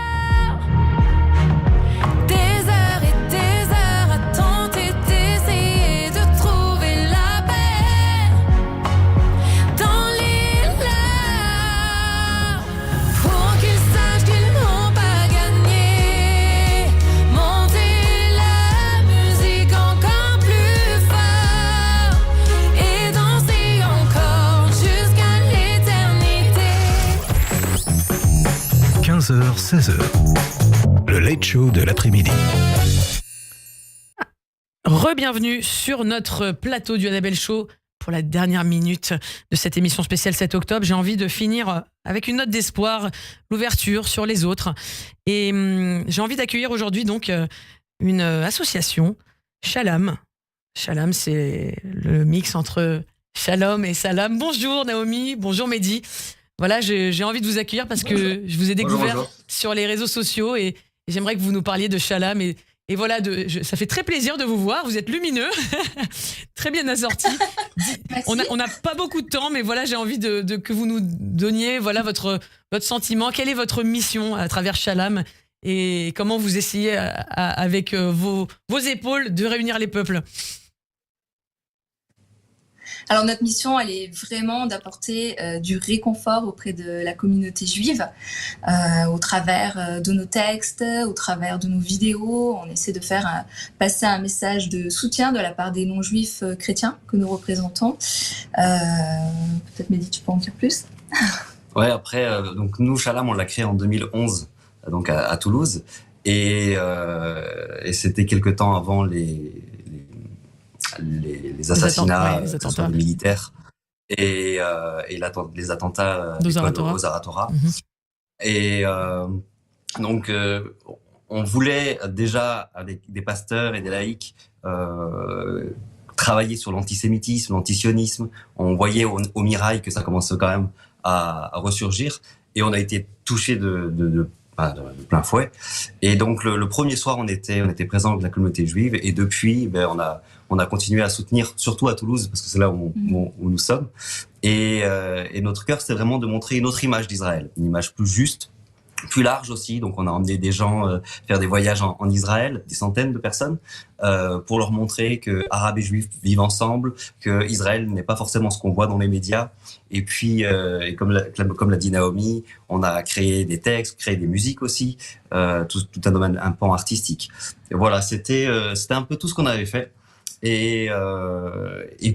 Des heures et des heures à tenter d'essayer de trouver la paix dans les larmes pour qu'ils sachent qu'ils n'ont pas gagné. Monter la musique encore plus fort et danser encore jusqu'à l'éternité. 15h, 16h. Le Late Show de l'après-midi. Re-bienvenue sur notre plateau du Annabelle Show pour la dernière minute de cette émission spéciale 7 octobre. J'ai envie de finir avec une note d'espoir, l'ouverture sur les autres. Et j'ai envie d'accueillir aujourd'hui donc une association, Shalom. Shalom, c'est le mix entre Shalom et Salam. Bonjour Naomi, bonjour Mehdi. Voilà, j'ai envie de vous accueillir parce que je vous ai découvert sur les réseaux sociaux et j'aimerais que vous nous parliez de Shalom et voilà, ça fait très plaisir de vous voir. Vous êtes lumineux, très bien assorti. On n'a pas beaucoup de temps, mais voilà, j'ai envie que vous nous donniez votre sentiment. Quelle est votre mission à travers Shalom et comment vous essayez avec vos épaules de réunir les peuples? Alors notre mission, elle est vraiment d'apporter du réconfort auprès de la communauté juive au travers de nos textes, au travers de nos vidéos. On essaie de faire passer un message de soutien de la part des non-juifs chrétiens que nous représentons. Peut-être Mehdi, tu peux en dire plus? Ouais, après, donc nous, Shalom, on l'a créé en 2011 donc à Toulouse et c'était quelque temps avant les assassinats des militaires et les attentats aux Aratora. Et donc, on voulait déjà, avec des pasteurs et des laïcs, travailler sur l'antisémitisme, l'antisionisme. On voyait au Mirail que ça commençait quand même à ressurgir et on a été touchés de plein fouet. Et donc le premier soir, on était présent avec la communauté juive et depuis, on a continué à soutenir, surtout à Toulouse, parce que c'est là où nous sommes. Et notre cœur, c'était vraiment de montrer une autre image d'Israël, une image plus juste, plus large aussi. Donc on a emmené des gens faire des voyages en Israël, des centaines de personnes, pour leur montrer que Arabes et Juifs vivent ensemble, que Israël n'est pas forcément ce qu'on voit dans les médias. Et puis, comme l'a dit Naomi, on a créé des textes, créé des musiques aussi, tout un domaine, un pan artistique. Et voilà, c'était un peu tout ce qu'on avait fait. Et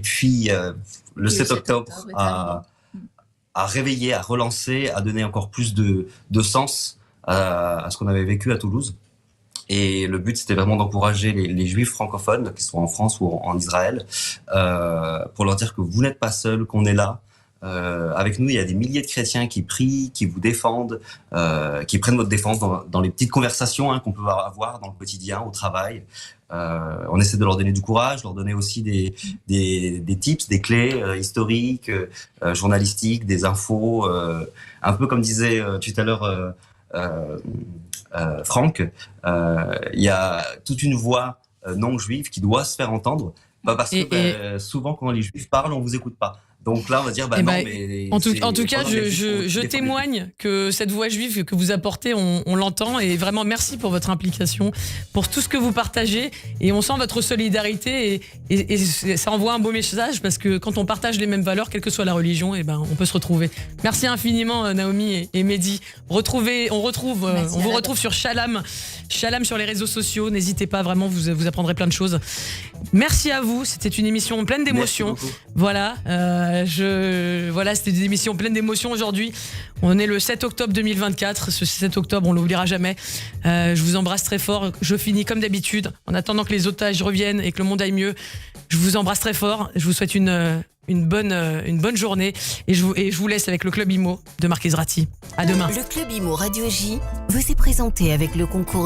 puis, le 7 octobre à réveiller, à relancer, à donner encore plus de sens à ce qu'on avait vécu à Toulouse. Et le but, c'était vraiment d'encourager les juifs francophones, qu'ils soient en France ou en Israël, pour leur dire que vous n'êtes pas seuls, qu'on est là. Avec nous, il y a des milliers de chrétiens qui prient, qui vous défendent, qui prennent votre défense dans les petites conversations qu'on peut avoir dans le quotidien, au travail. On essaie de leur donner du courage, leur donner aussi des tips, des clés historiques, journalistiques, des infos, un peu comme disait tout à l'heure Franck, il y a toute une voix non juive qui doit se faire entendre, pas parce que souvent quand les juifs parlent, on vous écoute pas. Donc là, on va dire, Eh non, ben, mais. en tout cas, je témoigne que cette voix juive que vous apportez, on l'entend. Et vraiment, merci pour votre implication, pour tout ce que vous partagez. Et on sent votre solidarité. Et ça envoie un beau message parce que quand on partage les mêmes valeurs, quelle que soit la religion, on peut se retrouver. Merci infiniment, Naomi et Mehdi. On vous retrouve sur Shalom sur les réseaux sociaux. N'hésitez pas, vraiment, vous apprendrez plein de choses. Merci à vous. C'était une émission pleine d'émotions. Voilà. C'était une émission pleine d'émotions aujourd'hui. On est le 7 octobre 2024. Ce 7 octobre, on l'oubliera jamais. Je vous embrasse très fort. Je finis comme d'habitude. En attendant que les otages reviennent et que le monde aille mieux, je vous embrasse très fort. Je vous souhaite une bonne journée. Et je vous laisse avec le Club Imo de Marc Ezrati. À demain. Le Club Imo Radio J vous est présenté avec le concours